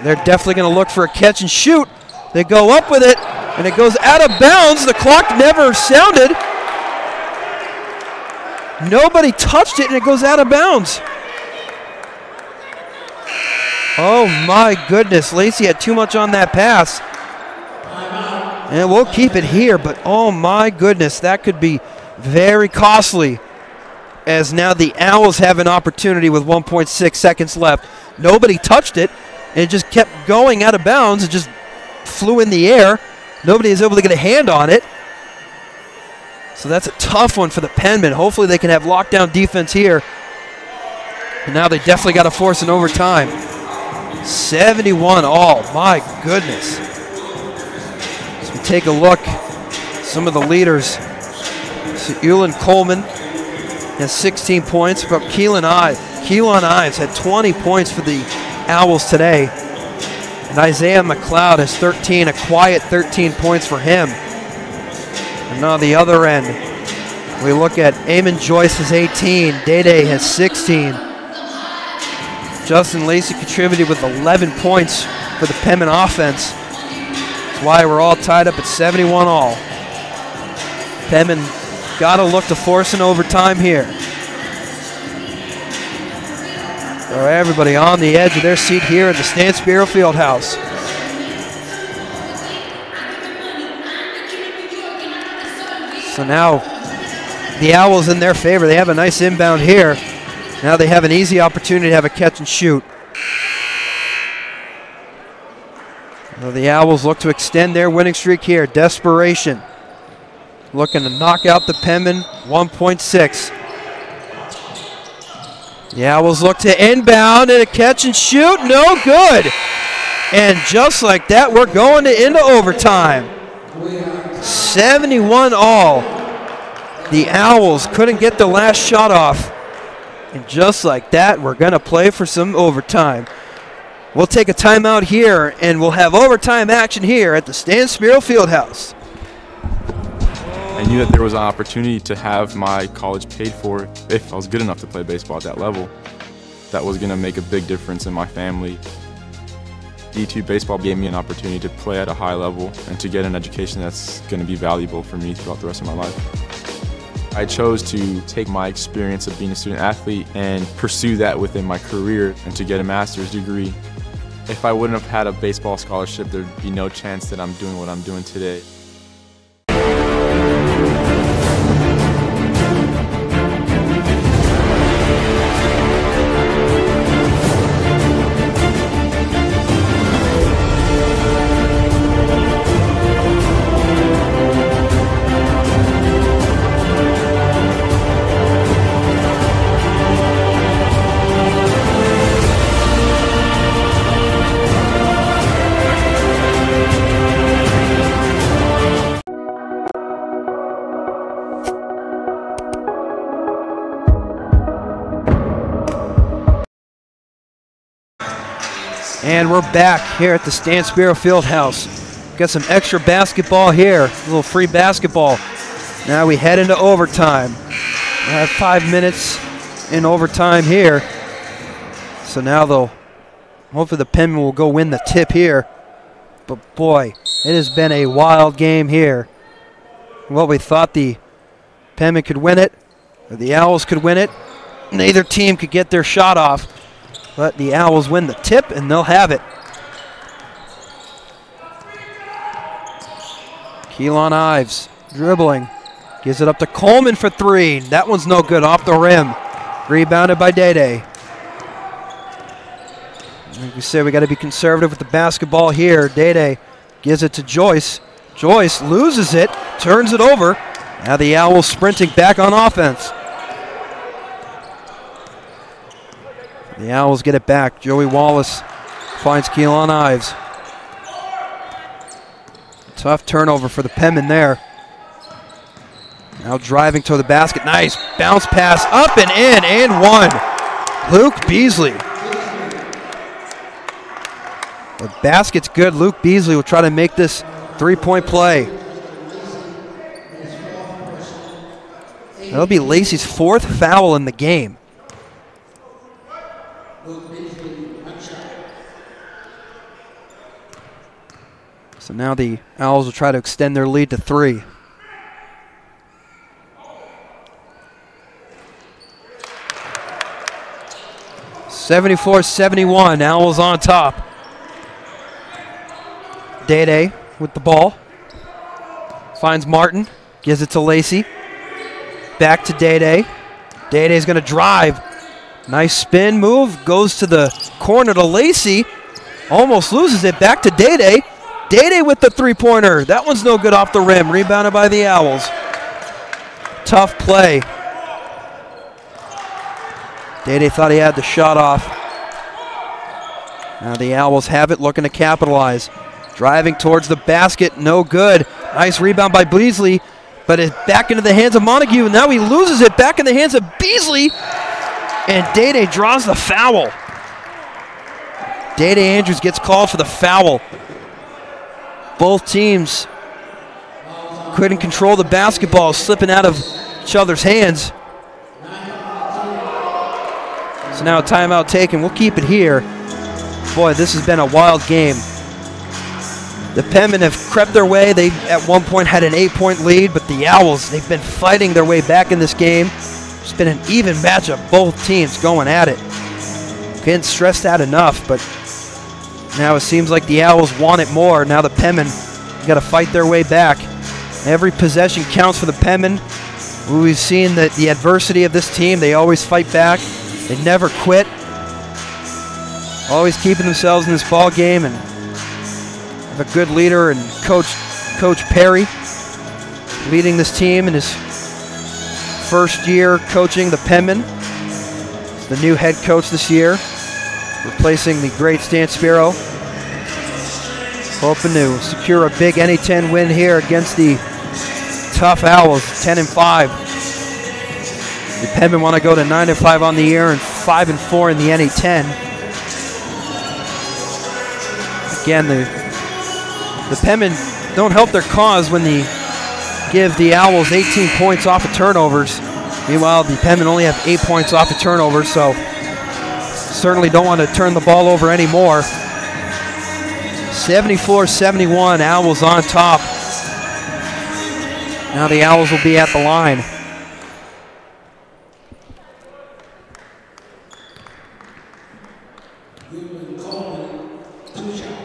They're definitely going to look for a catch and shoot. They go up with it, and it goes out of bounds. The clock never sounded. Nobody touched it, and it goes out of bounds. Oh, my goodness. Lacey had too much on that pass. And we'll keep it here, but oh, my goodness, that could be very costly, as now the Owls have an opportunity with 1.6 seconds left. Nobody touched it, and it just kept going out of bounds. It just flew in the air. Nobody is able to get a hand on it. So that's a tough one for the Penmen. Hopefully they can have lockdown defense here. And now they definitely got to force an overtime. 71 all. My goodness. As we take a look, some of the leaders. So Eulin Coleman has 16 points, but Keelan Ives had 20 points for the Owls today. And Isaiah McLeod has 13, a quiet 13 points for him. And on the other end, we look at Eamon Joyce has 18, Day has 16. Justin Lacey contributed with 11 points for the Penman offense. That's why we're all tied up at 71 all. Penman got to look to force an overtime here. So everybody on the edge of their seat here at the Stan Spirou Fieldhouse. So now the Owls in their favor. They have a nice inbound here. Now they have an easy opportunity to have a catch and shoot. So the Owls look to extend their winning streak here. Desperation. Looking to knock out the Penman. 1.6. The Owls look to inbound and a catch and shoot. No good. And just like that, we're going into overtime. 71 all. The Owls couldn't get the last shot off. And just like that, we're going to play for some overtime. We'll take a timeout here, and we'll have overtime action here at the Stan Spirou Fieldhouse. I knew that there was an opportunity to have my college paid for if I was good enough to play baseball at that level. That was going to make a big difference in my family. D2 baseball gave me an opportunity to play at a high level and to get an education that's going to be valuable for me throughout the rest of my life. I chose to take my experience of being a student athlete and pursue that within my career and to get a master's degree. If I wouldn't have had a baseball scholarship, there'd be no chance that I'm doing what I'm doing today. And we're back here at the Stan Spirou Fieldhouse. Got some extra basketball here, a little free basketball. Now we head into overtime. We have 5 minutes in overtime here. So now hopefully the Penman will go win the tip here. But boy, It has been a wild game here. Well, we thought the Penman could win it, or the Owls could win it. Neither team could get their shot off, but the Owls win the tip, and they'll have it. Keelan Ives dribbling. Gives it up to Coleman for three. That one's no good, off the rim. Rebounded by Day. Like we said, we got to be conservative with the basketball here. Day gives it to Joyce. Joyce loses it, turns it over. Now the Owls sprinting back on offense. The Owls get it back. Joey Wallace finds Keelan Ives. Tough turnover for the Penman there. Now driving to the basket. Nice bounce pass up and in and one. Luke Beasley. The basket's good. Luke Beasley will try to make this three-point play. That'll be Lacey's fourth foul in the game. So now the Owls will try to extend their lead to three. (74-71). Owls on top. Day with the ball. Finds Martin. Gives it to Lacey. Back to Day. Day's going to drive. Nice spin move. Goes to the corner to Lacey. Almost loses it. Back to Day. Day with the three-pointer. That one's no good, off the rim. Rebounded by the Owls. Tough play. Day thought he had the shot off. Now the Owls have it, looking to capitalize. Driving towards the basket, no good. Nice rebound by Beasley, but it's back into the hands of Montague. Now he loses it, back in the hands of Beasley, and Day draws the foul. Day Andrews gets called for the foul. Both teams couldn't control the basketball, slipping out of each other's hands. So now a timeout taken. We'll keep it here. Boy, this has been a wild game. The Penmen have crept their way. They at one point had an 8-point lead, but the Owls, they've been fighting their way back in this game. It's been an even matchup, both teams going at it. Can't stress that enough, but now it seems like the Owls want it more. Now the Penmen got to fight their way back. Every possession counts for the Penmen. We've seen that the adversity of this team, they always fight back. They never quit. Always keeping themselves in this ball game, and have a good leader and Coach Perry leading this team in his first year coaching the Penmen. He's the new head coach this year, replacing the great Stan Spirou. Hoping to secure a big NA10 win here against the tough Owls, 10-5. The Penmen want to go to 9-5 on the year and 5-4 in the NA10. Again, the Penmen don't help their cause when they give the Owls 18 points off of turnovers. Meanwhile, the Penmen only have 8 points off of turnovers, so certainly don't want to turn the ball over anymore. 74-71, Owls on top. Now the Owls will be at the line.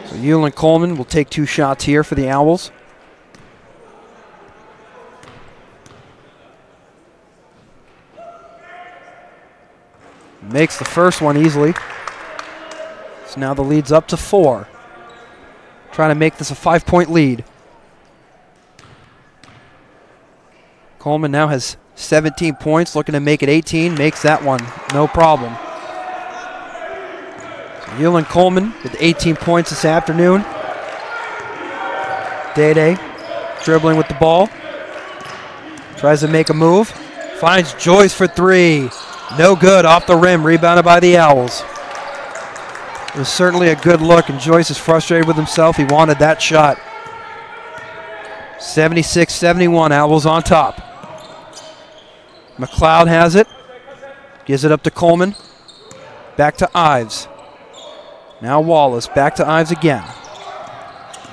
So Yulin Coleman will take 2 shots here for the Owls. Makes the first one easily. So now the lead's up to 4. Trying to make this a 5-point lead. Coleman now has 17 points, looking to make it 18. Makes that one, no problem. So Yulin Coleman with 18 points this afternoon. Day dribbling with the ball. Tries to make a move. Finds Joyce for 3. No good, off the rim, rebounded by the Owls. It was certainly a good look, and Joyce is frustrated with himself. He wanted that shot. 76-71, Owls on top. McLeod has it. Gives it up to Coleman. Back to Ives. Now Wallace, back to Ives again.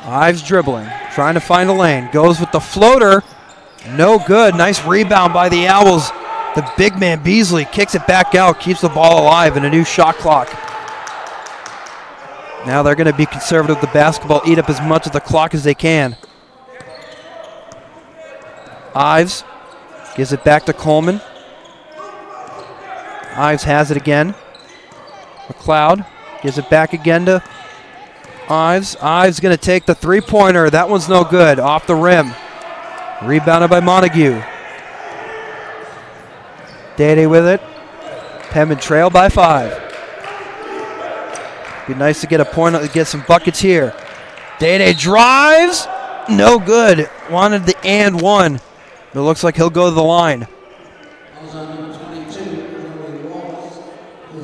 Ives dribbling, trying to find a lane. Goes with the floater. No good. Nice rebound by the Owls. The big man Beasley kicks it back out, keeps the ball alive in a new shot clock. Now they're going to be conservative with the basketball, eat up as much of the clock as they can. Ives gives it back to Coleman. Ives has it again. McLeod gives it back again to Ives. Ives going to take the three-pointer. That one's no good. Off the rim. Rebounded by Montague. Dede with it. Penman trail by 5. Be nice to get a point, get some buckets here. Dede drives. No good. Wanted the and one. It looks like he'll go to the line.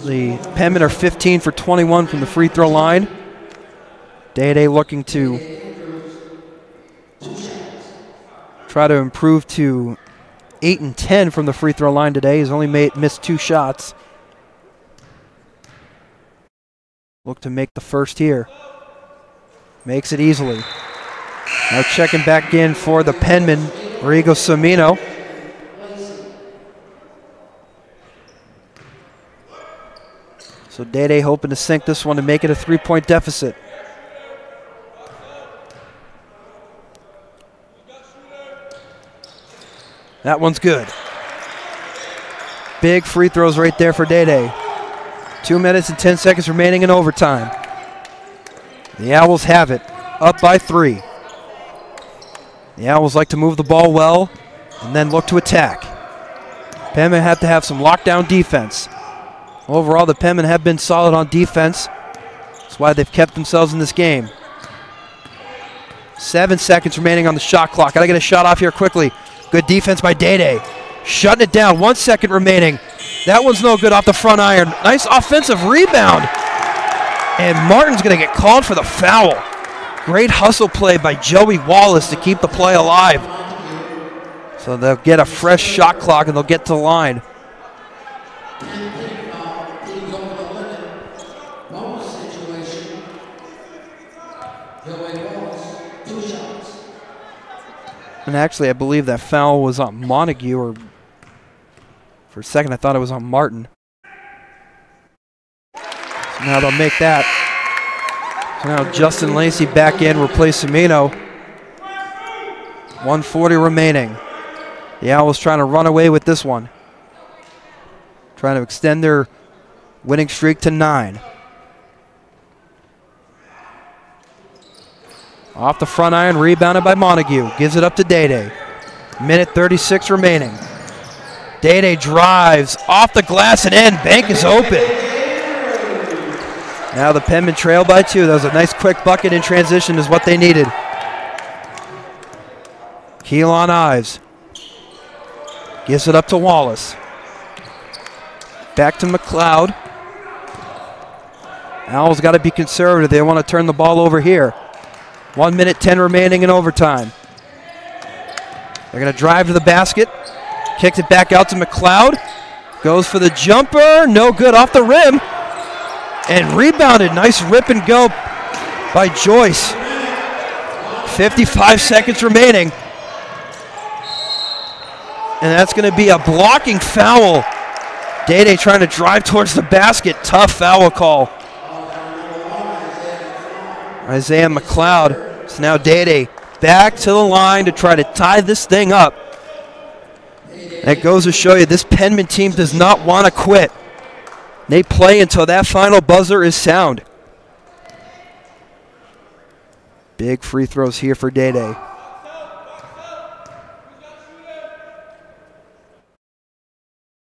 The Penman are 15 for 21 from the free throw line. Dede looking to try to improve to 8 and 10 from the free throw line today. He's only missed 2 shots. Look to make the first here. Makes it easily. Now checking back in for the Penman, Rigo Samino. So Dede hoping to sink this one to make it a 3-point deficit. That one's good. Big free throws right there for Dede. 2 minutes and 10 seconds remaining in overtime. The Owls have it, up by 3. The Owls like to move the ball well and then look to attack. Penman have to have some lockdown defense. Overall, the Penman have been solid on defense. That's why they've kept themselves in this game. 7 seconds remaining on the shot clock. Gotta get a shot off here quickly. Good defense by Dede. Shutting it down, 1 second remaining. That one's no good off the front iron. Nice offensive rebound. And Martin's gonna get called for the foul. Great hustle play by Joey Wallace to keep the play alive. So they'll get a fresh shot clock and they'll get to the line. And actually, I believe that foul was on Montague, or for a second I thought it was on Martin. So now they'll make that. So now Justin Lacey back in, replace Samino. 1:40 remaining. The Owls trying to run away with this one. Trying to extend their winning streak to 9. Off the front iron, rebounded by Montague. Gives it up to Dede. Minute 36 remaining. Dede drives off the glass and in. Bank is open. Now the Penman trail by 2. That was a nice quick bucket in transition is what they needed. Keelan Ives. Gives it up to Wallace. Back to McLeod. Owls got to be conservative. They want to turn the ball over here. 1 minute 10 remaining in overtime. They're going to drive to the basket. Kicks it back out to McLeod. Goes for the jumper. No good off the rim. And rebounded. Nice rip and go by Joyce. 55 seconds remaining. And that's going to be a blocking foul. Dede trying to drive towards the basket. Tough foul call. Isaiah McLeod. So now Dede back to the line to try to tie this thing up. That goes to show you this Penman team does not want to quit. They play until that final buzzer is sound. Big free throws here for Dede.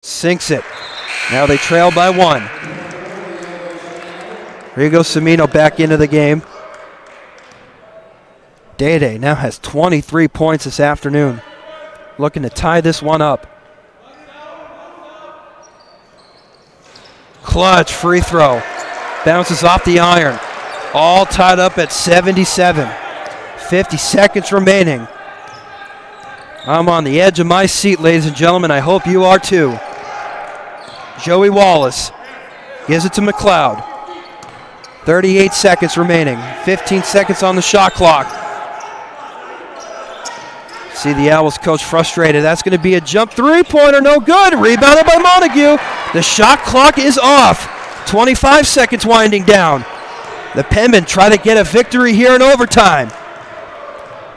Sinks it. Now they trail by 1. Rigo Samino back into the game. Dede now has 23 points this afternoon. Looking to tie this one up. Clutch free throw. Bounces off the iron. All tied up at 77. 50 seconds remaining. I'm on the edge of my seat, ladies and gentlemen. I hope you are too. Joey Wallace gives it to McLeod. 38 seconds remaining. 15 seconds on the shot clock. See the Owls coach frustrated. That's going to be a jump three-pointer, no good. Rebounded by Montague. The shot clock is off. 25 seconds winding down. The Penmen try to get a victory here in overtime.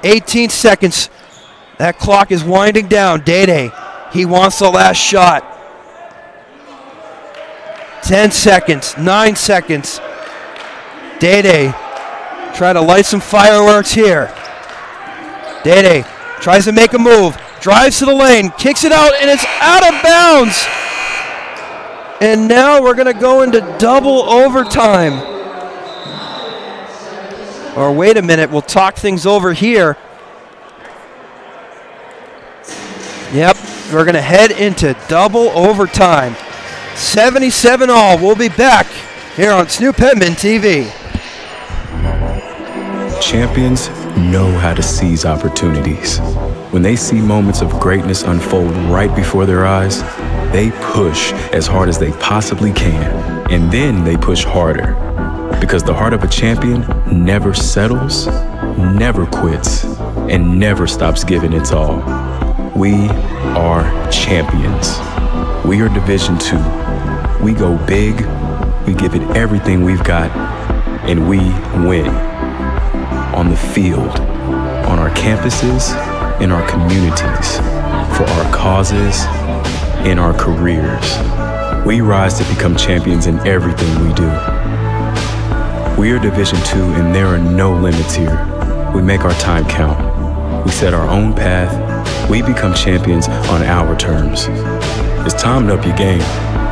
18 seconds. That clock is winding down. Dede, he wants the last shot. 10 seconds, 9 seconds. Dede try to light some fireworks here. Dede tries to make a move, drives to the lane, kicks it out, and it's out of bounds. And now we're going to go into double overtime. Or wait a minute, we'll talk things over here. Yep, we're going to head into double overtime. 77 all. We'll be back here on SNHU Penman TV. Champions know how to seize opportunities. When they see moments of greatness unfold right before their eyes, they push as hard as they possibly can, and then they push harder. Because the heart of a champion never settles, never quits, and never stops giving its all. We are champions. We are Division II. We go big, we give it everything we've got, and we win. On the field, on our campuses, in our communities, for our causes, in our careers. We rise to become champions in everything we do. We are Division II, and there are no limits here. We make our time count. We set our own path. We become champions on our terms. It's time to up your game,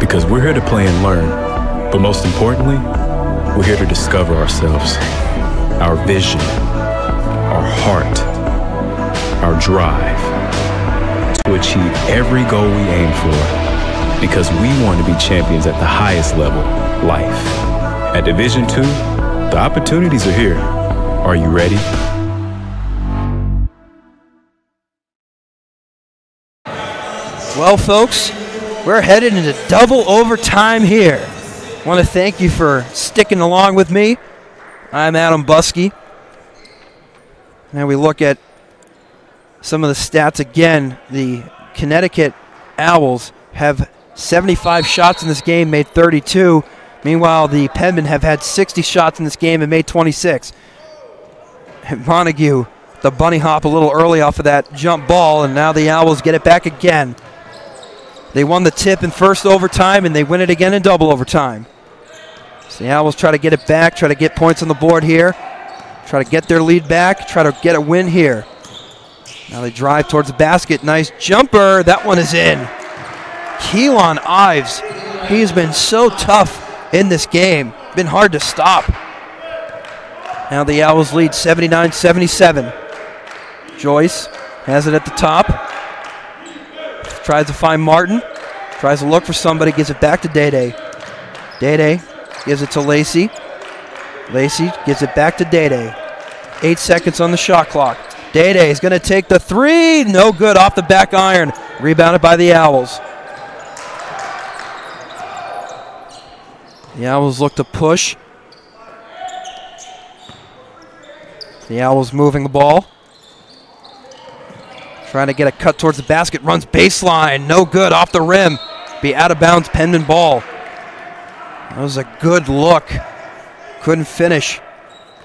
because we're here to play and learn. But most importantly, we're here to discover ourselves, our vision, our heart, our drive, to achieve every goal we aim for, because we want to be champions at the highest level, life. At Division II, the opportunities are here. Are you ready? Well, folks, we're headed into double overtime here. I want to thank you for sticking along with me. I'm Adam Buskey. Now we look at some of the stats again. The Connecticut Owls have 75 shots in this game, made 32. Meanwhile, the Penmen have had 60 shots in this game and made 26. Montague, the bunny hop a little early off of that jump ball, and now the Owls get it back again. They won the tip in first overtime, and they win it again in double overtime. So the Owls try to get it back, try to get points on the board here, try to get their lead back, try to get a win here. Now they drive towards the basket. Nice jumper. That one is in. Keelan Ives, he's been so tough in this game. Been hard to stop. Now the Owls lead 79-77. Joyce has it at the top. Tries to find Martin. Tries to look for somebody. Gives it back to Dede. Dede gives it to Lacey. Lacey gives it back to Dede. 8 seconds on the shot clock. Dede is going to take the three. No good off the back iron. Rebounded by the Owls. The Owls look to push. The Owls moving the ball. Trying to get a cut towards the basket. Runs baseline. No good off the rim. Be out of bounds. Penman ball. That was a good look. Couldn't finish.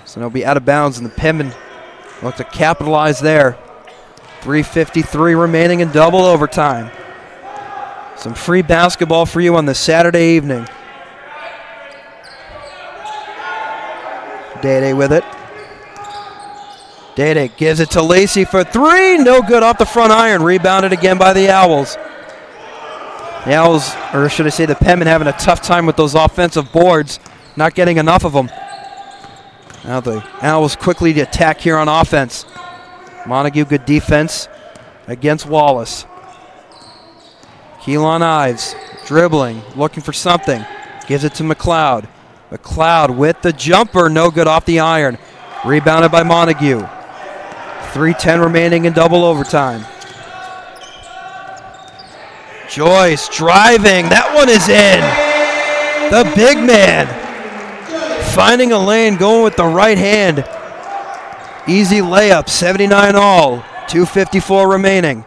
So it'll be out of bounds, and the Penman look to capitalize there. 3:53 remaining in double overtime. Some free basketball for you on this Saturday evening. Dede with it. Dede gives it to Lacey for three. No good off the front iron. Rebounded again by the Owls. The Owls, or should I say the Penmen, having a tough time with those offensive boards. Not getting enough of them. Now the Owls quickly to attack here on offense. Montague, good defense against Wallace. Keelan Ives dribbling, looking for something. Gives it to McLeod. McLeod with the jumper. No good off the iron. Rebounded by Montague. 3:10 remaining in double overtime. Joyce driving. That one is in. The big man. finding a lane, going with the right hand. Easy layup, 79 all, 2:54 remaining.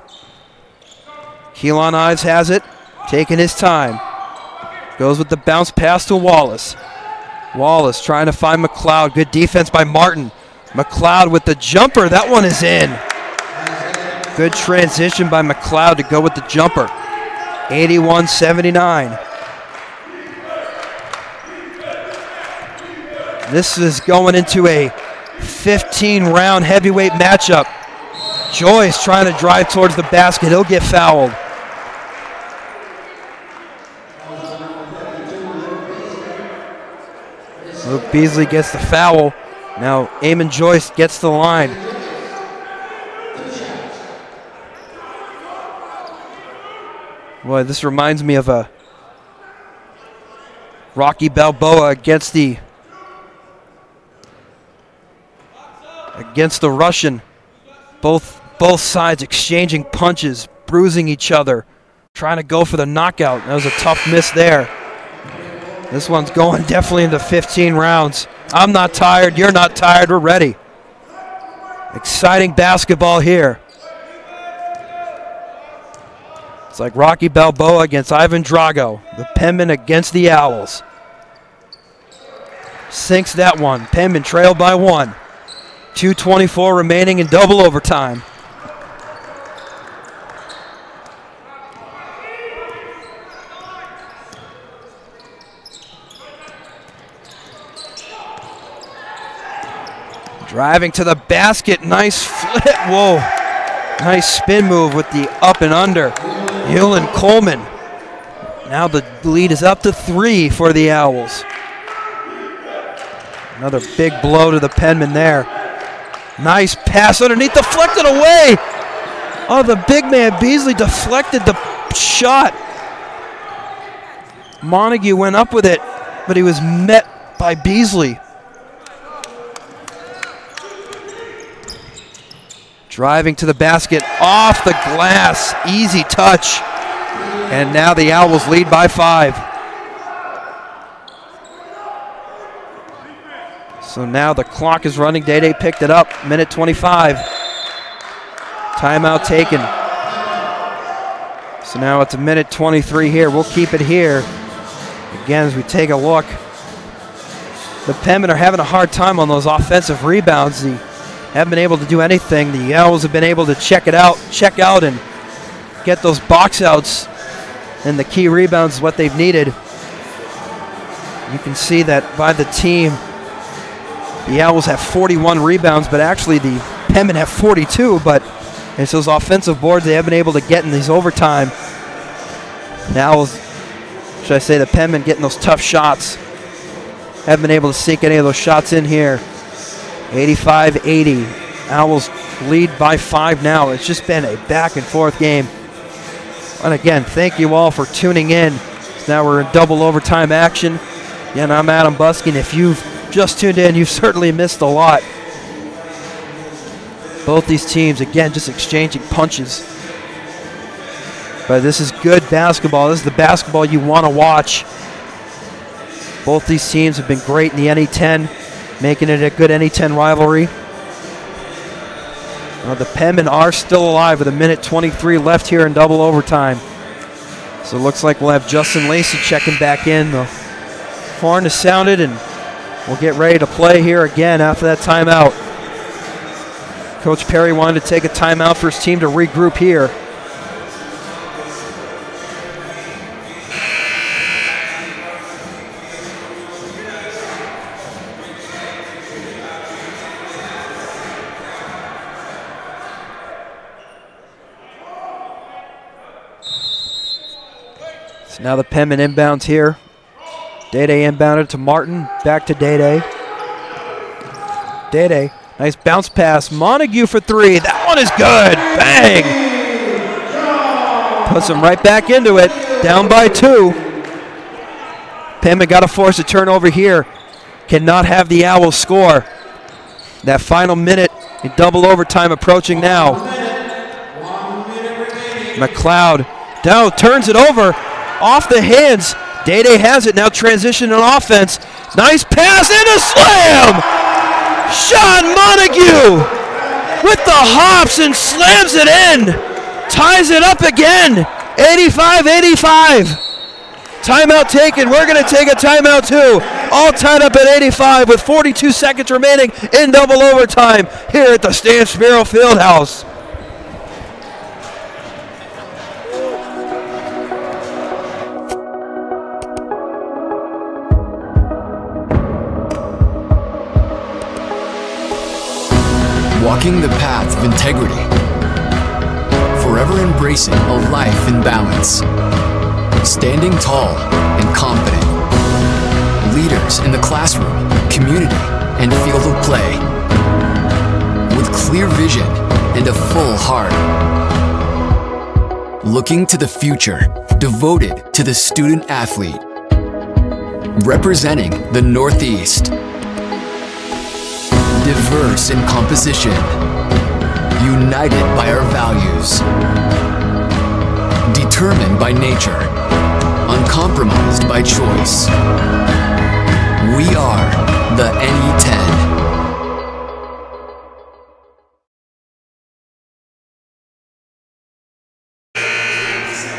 Keelan Ives has it, taking his time. Goes with the bounce pass to Wallace. Wallace trying to find McLeod. Good defense by Martin. McLeod with the jumper. That one is in. Good transition by McLeod to go with the jumper. 81-79. This is going into a 15-round heavyweight matchup. Joyce trying to drive towards the basket. He'll get fouled. Luke Beasley gets the foul. Now Eamon Joyce gets the line. Boy, this reminds me of a Rocky Balboa against the Russian. Both sides exchanging punches, bruising each other, trying to go for the knockout. That was a tough miss there. This one's going definitely into 15 rounds. I'm not tired, you're not tired, we're ready. Exciting basketball here. It's like Rocky Balboa against Ivan Drago. The Penman against the Owls. Sinks that one. Penman trailed by 1. 2:24 remaining in double overtime. Driving to the basket, nice flip, whoa. Nice spin move with the up and under. Hill and Coleman. Now the lead is up to 3 for the Owls. Another big blow to the Penman there. Nice pass underneath, deflected away. Oh, the big man Beasley deflected the shot. Montague went up with it, but he was met by Beasley. Driving to the basket, off the glass, easy touch. And now the Owls lead by 5. So now the clock is running. Day picked it up, minute 25. Timeout taken. So now it's a minute 23 here. We'll keep it here. Again, as we take a look, the Penmen are having a hard time on those offensive rebounds. They haven't been able to do anything. The Owls have been able to check out and get those box outs, and the key rebounds is what they've needed. You can see that by the team. The Owls have 41 rebounds, but actually the Penmen have 42, but it's those offensive boards they haven't been able to get in these overtime. The Owls, should I say the Penmen, getting those tough shots. Haven't been able to sink any of those shots in here. 85-80. Owls lead by 5 now. It's just been a back and forth game. And again, thank you all for tuning in. Now we're in double overtime action. Again, I'm Adam Buskin. If you've just tuned in, you've certainly missed a lot. Both these teams, again, just exchanging punches. But this is good basketball. This is the basketball you want to watch. Both these teams have been great in the NE10, making it a good NE10 rivalry. The Penmen are still alive with a minute 23 left here in double overtime. So it looks like we'll have Justin Lacey checking back in. The horn is sounded, and we'll get ready to play here again after that timeout. Coach Perry wanted to take a timeout for his team to regroup here. So now the Penman inbounds here. Day inbounded to Martin, back to Day. Day, nice bounce pass. Montague for 3. That one is good. Bang! Puts him right back into it. Down by 2. Penman got to force a turnover here. Cannot have the Owls score. That final minute in double overtime approaching now. McLeod down, turns it over. Off the hands. Day has it, now transition on offense. Nice pass and a slam! Sean Montague with the hops and slams it in. Ties it up again, 85-85. Timeout taken, we're gonna take a timeout too. All tied up at 85 with 42 seconds remaining in double overtime here at the Stan Spirou Fieldhouse. Walking the path of integrity, forever embracing a life in balance, standing tall and confident, leaders in the classroom, community, and field of play, with clear vision and a full heart, looking to the future, devoted to the student athlete, representing the Northeast. Diverse in composition, united by our values, determined by nature, uncompromised by choice. We are the NE10.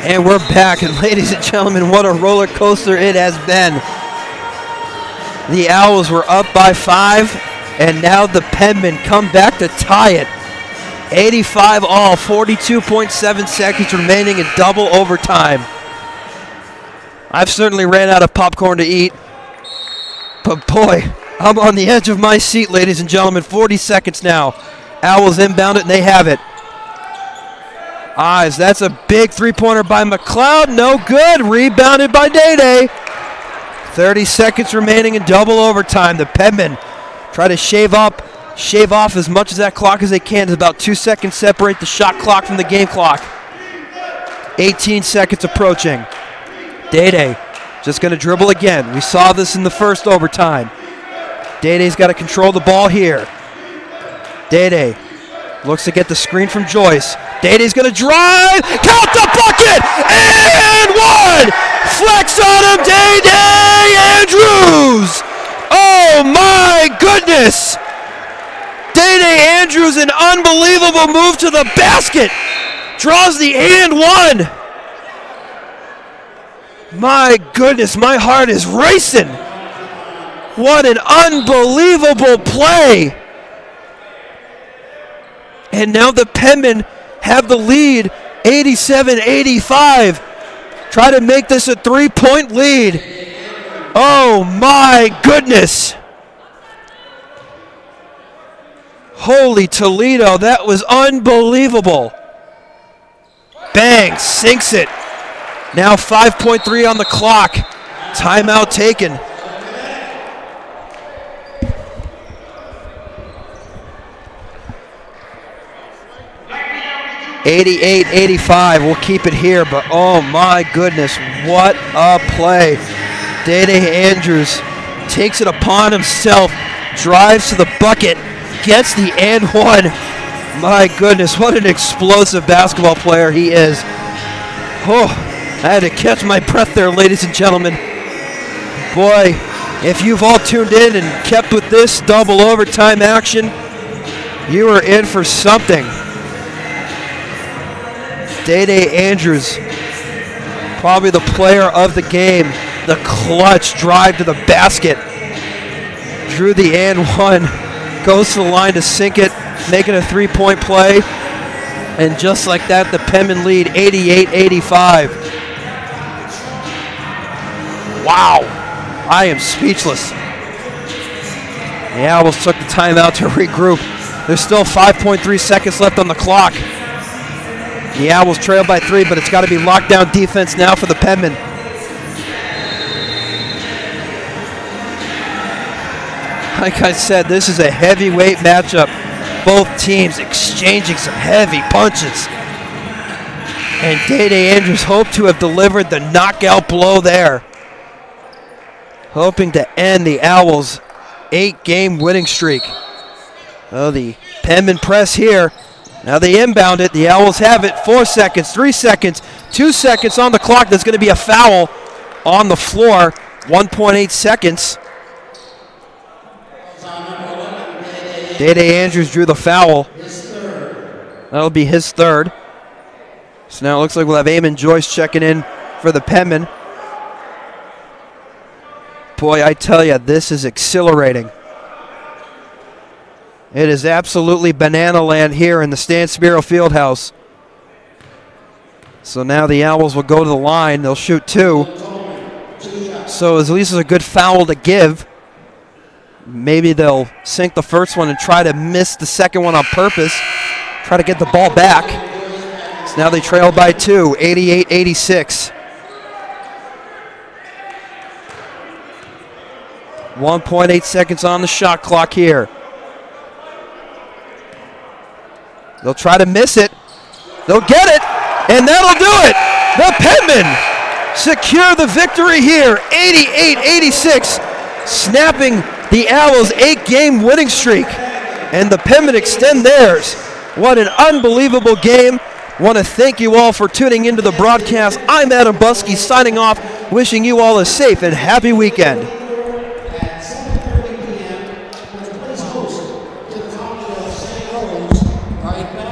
And we're back, and ladies and gentlemen, what a roller coaster it has been. The Owls were up by 5. And now the Penmen come back to tie it. 85 all, 42.7 seconds remaining in double overtime. I've certainly ran out of popcorn to eat. But boy, I'm on the edge of my seat, ladies and gentlemen. 40 seconds now. Owls inbound it, and they have it. Eyes, that's a big three-pointer by McLeod. No good. Rebounded by Day. 30 seconds remaining in double overtime. The Penmen try to shave off as much of that clock as they can. There's about 2 seconds separate the shot clock from the game clock. 18 seconds approaching. Day just going to dribble again. We saw this in the first overtime. Day's got to control the ball here. Day looks to get the screen from Joyce. Day's going to drive, count the bucket, and one! Flex on him, Day Andrews! Oh my goodness! Day Andrews, an unbelievable move to the basket. Draws the and one. My goodness, my heart is racing. What an unbelievable play. And now the Penmen have the lead, 87-85. Try to make this a 3-point lead. Oh my goodness. Holy Toledo, that was unbelievable. Bang, sinks it. Now 5.3 on the clock. Timeout taken. $88-85. We'll keep it here, but oh my goodness, what a play. Day Andrews takes it upon himself, drives to the bucket, gets the and one. My goodness, what an explosive basketball player he is. Oh, I had to catch my breath there, ladies and gentlemen. Boy, if you've all tuned in and kept with this double overtime action, you are in for something. Day Andrews, probably the player of the game. The clutch drive to the basket. Drew the and one. Goes to the line to sink it, making a 3-point play. And just like that, the Penmen lead 88-85. Wow. I am speechless. The Owls took the timeout to regroup. There's still 5.3 seconds left on the clock. The Owls trail by 3, but it's got to be lockdown defense now for the Penmen. Like I said, this is a heavyweight matchup. Both teams exchanging some heavy punches. And Day Andrews hoped to have delivered the knockout blow there. Hoping to end the Owls' 8-game winning streak. Oh, the Penmen press here. Now they inbound it. The Owls have it. 4 seconds, 3 seconds, 2 seconds on the clock. There's going to be a foul. on the floor. 1.8 seconds. Day-Day Andrews drew the foul. That'll be his third. So now it looks like we'll have Eamon Joyce checking in for the Penmen. Boy, I tell you, this is exhilarating. It is absolutely banana land here in the Stan Spirou Fieldhouse. So now the Owls will go to the line. They'll shoot 2. So at least it's a good foul to give. Maybe they'll sink the first one and try to miss the second one on purpose. Try to get the ball back. So now they trail by 2, 88-86. 1.8 seconds on the shot clock here. They'll try to miss it. They'll get it, and that'll do it. The Penmen secure the victory here, 88-86, snapping the Owls' 8-game winning streak, and the Penmen extend theirs. What an unbelievable game. Want to thank you all for tuning into the broadcast. I'm Adam Buskey signing off, wishing you all a safe and happy weekend. Right now.